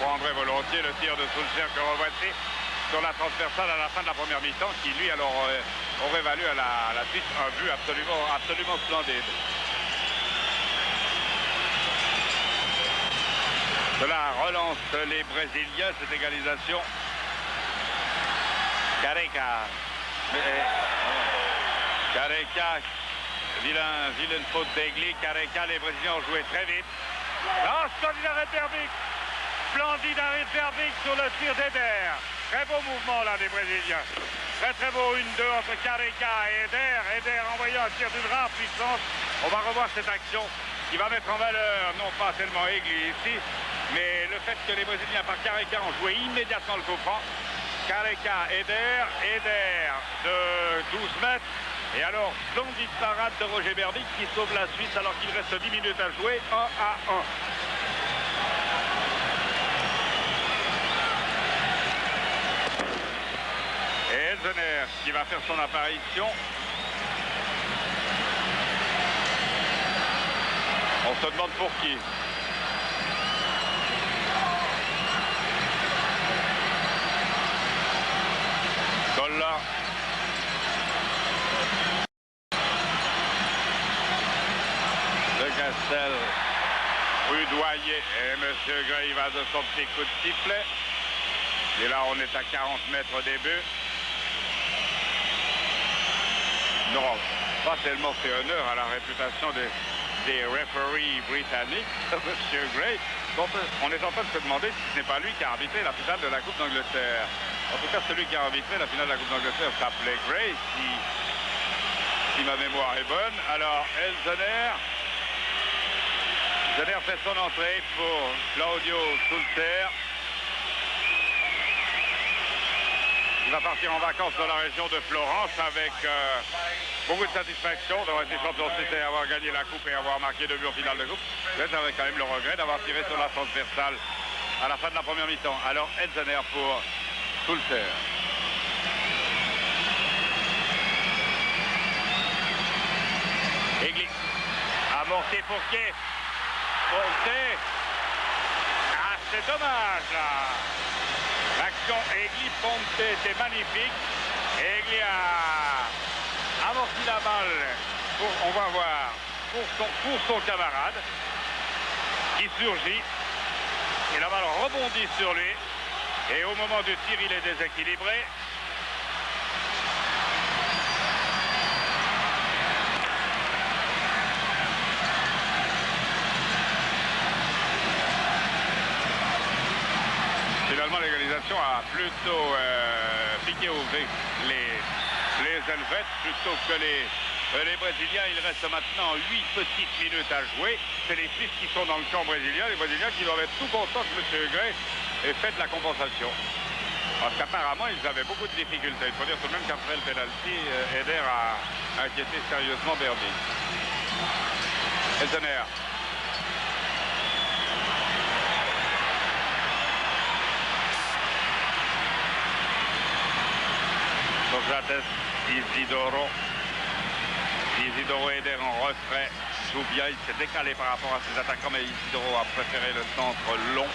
A: prendrait volontiers le tir de Sulzer que revoici sur la transversale à la fin de la première mi-temps qui lui alors aurait valu à la Suisse un but absolument splendide. Cela relance les Brésiliens, cette égalisation. Careca. Careca. Vilaine faute d'Egli. Careca, les Brésiliens ont joué très vite. Oh, splendide arrêt de Berbic. Splendide arrêt de Berbic sur le tir d'Eder. Très beau mouvement là des Brésiliens. Très beau 1-2 entre Careca et Eder. Eder envoyant un tir d'une rare puissance. On va revoir cette action qui va mettre en valeur non pas seulement Egli ici, mais le fait que les Brésiliens par Careca ont joué immédiatement le coup franc. Careca, Eder de 12 mètres. Et alors, splendide parade de Roger Berbic qui sauve la Suisse alors qu'il reste 10 minutes à jouer, 1-1. Et Elsener qui va faire son apparition. On se demande pour qui. Colla. Castel, rudoyé et M. Gray va de son petit coup de sifflet. Et là, on est à 40 mètres des buts. Non, pas tellement fait honneur à la réputation des referees britanniques, M. Gray. Donc, on est en train de se demander si ce n'est pas lui qui a arbitré la finale de la Coupe d'Angleterre. En tout cas, celui qui a arbitré la finale de la Coupe d'Angleterre s'appelait Gray, si ma mémoire est bonne. Alors, Elsener fait son entrée pour Claudio Sulzer. Il va partir en vacances dans la région de Florence avec beaucoup de satisfaction d'avoir été champion de suisse et avoir gagné la coupe et avoir marqué 2 buts en finale de coupe. Peut-être avec quand même le regret d'avoir tiré sur la transversale à la fin de la première mi-temps. Alors Elsener pour Sulzer. Egli. Amorti Fourquier. Ponté. Ah, c'est dommage là. L'action Egli-Ponte était magnifique. Egli a amorti la balle, on va voir, pour son camarade qui surgit. Et la balle rebondit sur lui. Et au moment du tir, il est déséquilibré. Finalement, l'égalisation a plutôt piqué au vif les Helvètes plutôt que les Brésiliens. Il reste maintenant 8 petites minutes à jouer. C'est les Suisses qui sont dans le camp brésilien. Les Brésiliens qui doivent être tout contents que M. Gray ait fait de la compensation. Parce qu'apparemment, ils avaient beaucoup de difficultés. Il faut dire tout de même qu'après le pénalty, Eder a inquiété sérieusement Berbic. Elsener. Socrates, Isidoro Eder en retrait. Joue bien, il s'est décalé par rapport à ses attaquants, mais Isidoro a préféré le centre long.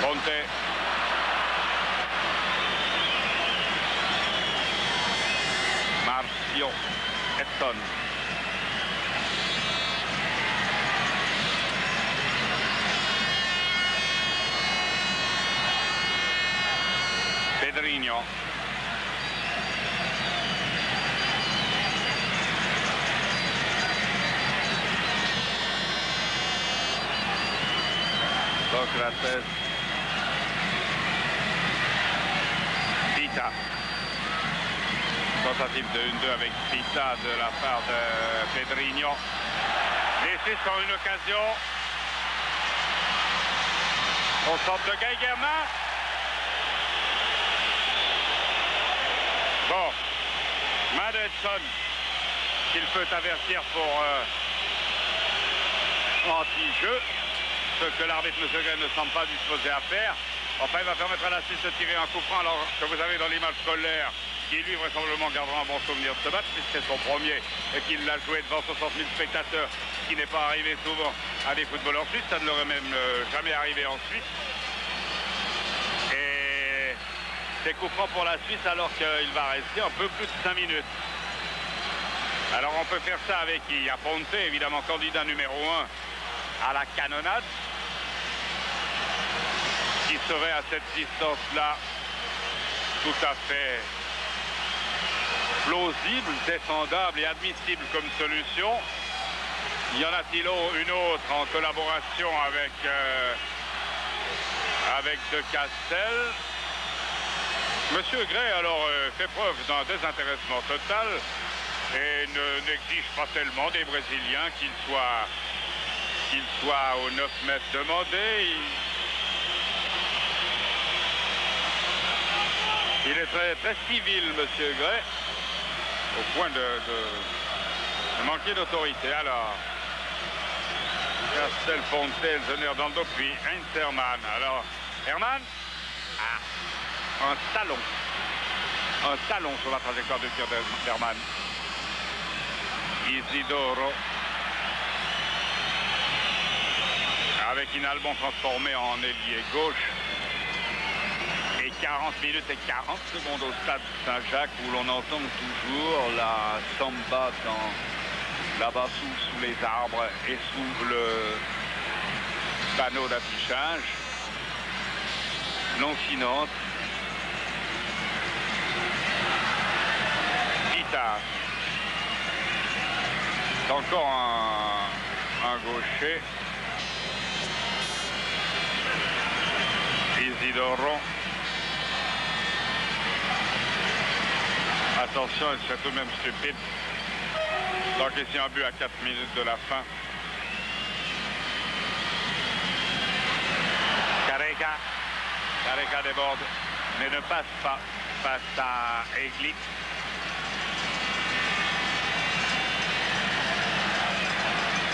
A: Ponte. Marcio. Madison. Pedrinho. Socrates. Pita. Tentative de 1-2 avec Pita de la part de Pedrinho. Laissé sur une occasion. Au centre de Geigerman. Bon. Madison, qu'il peut avertir pour anti-jeu. Ce que l'arbitre M. Gray ne semble pas disposé à faire. Enfin, il va permettre à la Suisse de tirer un coup franc alors que vous avez dans l'image Koller, qui lui vraisemblablement gardera un bon souvenir de ce match, puisque c'est son premier et qu'il l'a joué devant 60 000 spectateurs, ce qui n'est pas arrivé souvent à des footballeurs suisses. Ça ne leur est même jamais arrivé en Suisse. Et c'est coup franc pour la Suisse alors qu'il va rester un peu plus de 5 minutes. Alors on peut faire ça avec qui? Aponte, évidemment candidat numéro 1 à la canonnade, qui serait à cette distance-là tout à fait plausible, défendable et admissible comme solution. Y en a-t-il une autre en collaboration avec De Castel? Monsieur Gray alors fait preuve d'un désintéressement total et n'exige pas tellement des Brésiliens qu'ils soient aux 9 mètres demandés. Il est très, très civil, monsieur Gray, au point de manquer d'autorité. Alors, Castel, Ponte, Elsener dans le dos, puis Heinz Hermann. Alors, Hermann, un talon sur la trajectoire de tir d'Hermann. Isidoro, avec Inalbon transformé en ailier gauche. 40 minutes et 40 secondes au stade Saint-Jacques où l'on entend toujours la samba là-bas sous les arbres et sous le panneau d'affichage lancinante. Pita. C'est encore un gaucher. Isidoro. Attention, il serait tout de même stupide d'encaisser un but à 4 minutes de la fin. Careca déborde, mais ne passe pas face à Egli.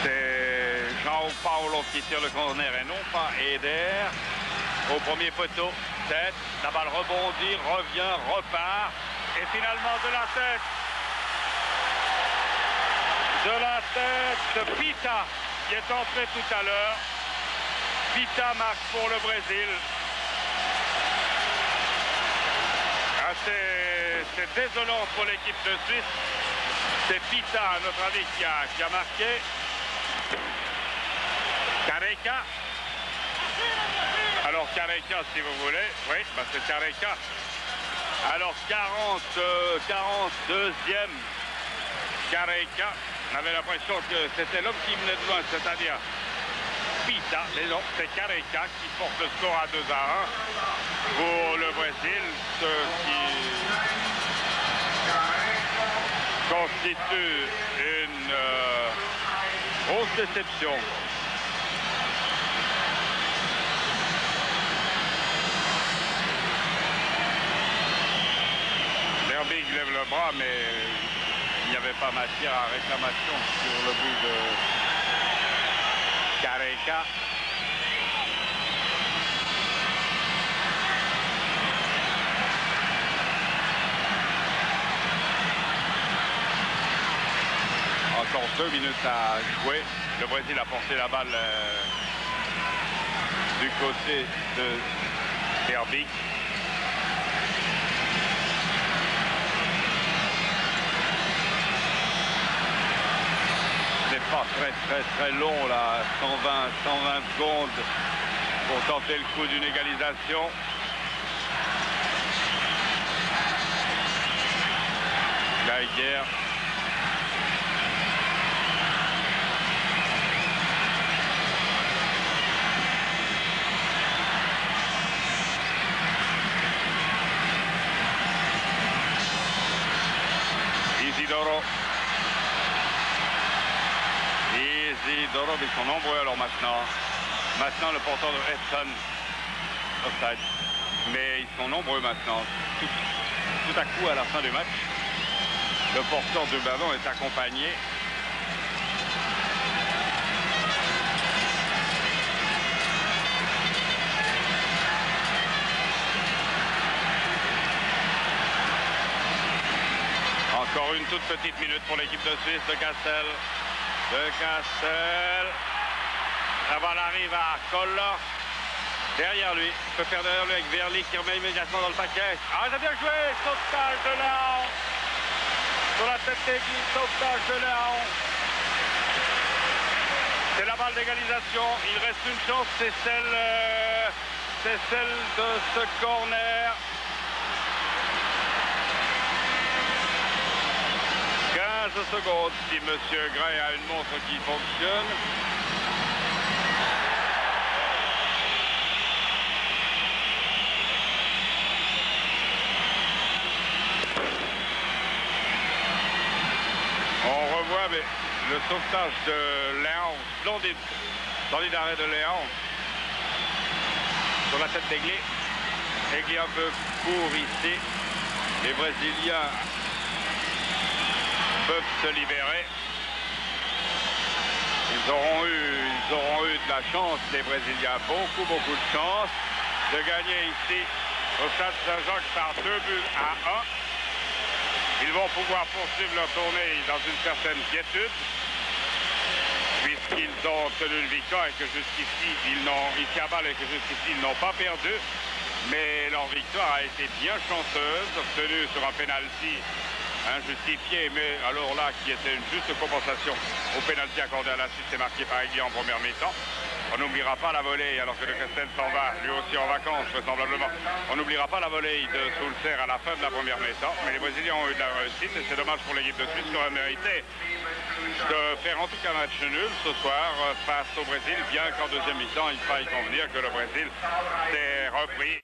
A: C'est Jean-Paolo qui tire le corner et non pas Eder. Au premier poteau, tête, la balle rebondit, revient, repart. Et finalement de la tête, Pita qui est entré tout à l'heure. Pita marque pour le Brésil. C'est désolant pour l'équipe de Suisse. C'est Pita, à notre avis, qui a marqué. Careca. Alors Careca, si vous voulez. Oui, c'est Careca. Alors 42e Careca. On avait l'impression que c'était l'homme qui venait de loin, c'est-à-dire Pita. Mais non, c'est Careca qui porte le score à 2-1 pour le Brésil, ce qui constitue une grosse déception. Herbig lève le bras, mais il n'y avait pas matière à réclamation sur le but de Careca. Encore 2 minutes à jouer. Le Brésil a porté la balle du côté de Herbig. pas très long là, 120 secondes pour tenter le coup d'une égalisation. Geiger. Isidoro. Isidoro, ils sont nombreux alors maintenant. Maintenant le porteur de Heston. Offside. Mais ils sont nombreux maintenant. Tout à coup à la fin du match, le porteur de ballon est accompagné. Encore une toute petite minute pour l'équipe de Suisse de Castel. La balle arrive à Koller. Derrière lui. Il peut faire derrière lui avec Verly qui remet immédiatement dans le paquet. Ah, il a bien joué. Sauvetage de Léon. Sur la tête d'équipe, sauvetage de Léon. C'est la balle d'égalisation. Il reste une chance, c'est celle de ce corner. 15 secondes si M. Gray a une montre qui fonctionne. On revoit mais le sauvetage de Léon, splendide arrêt de Léon sur la tête d'Aiglé. Aiglé un peu court ici. Les Brésiliens peuvent se libérer. Ils auront eu de la chance, les Brésiliens, beaucoup de chance de gagner ici au Stade Saint-Jacques par 2-1. Ils vont pouvoir poursuivre leur tournée dans une certaine quiétude, puisqu'ils ont obtenu une victoire et que jusqu'ici, ici à Bâle, et que jusqu'ici, ils n'ont pas perdu. Mais leur victoire a été bien chanceuse, obtenue sur un pénalty injustifié, mais alors là, qui était une juste compensation au pénalty accordé à la Suisse et marqué par Aiguier en première mi-temps. On n'oubliera pas la volée, alors que le Castel s'en va, lui aussi en vacances, vraisemblablement. On n'oubliera pas la volée de Soulser à la fin de la première mi-temps, mais les Brésiliens ont eu de la réussite, et c'est dommage pour l'équipe de Suisse qui aurait mérité de faire en tout cas un match nul ce soir face au Brésil, bien qu'en deuxième mi-temps, il faille convenir que le Brésil s'est repris.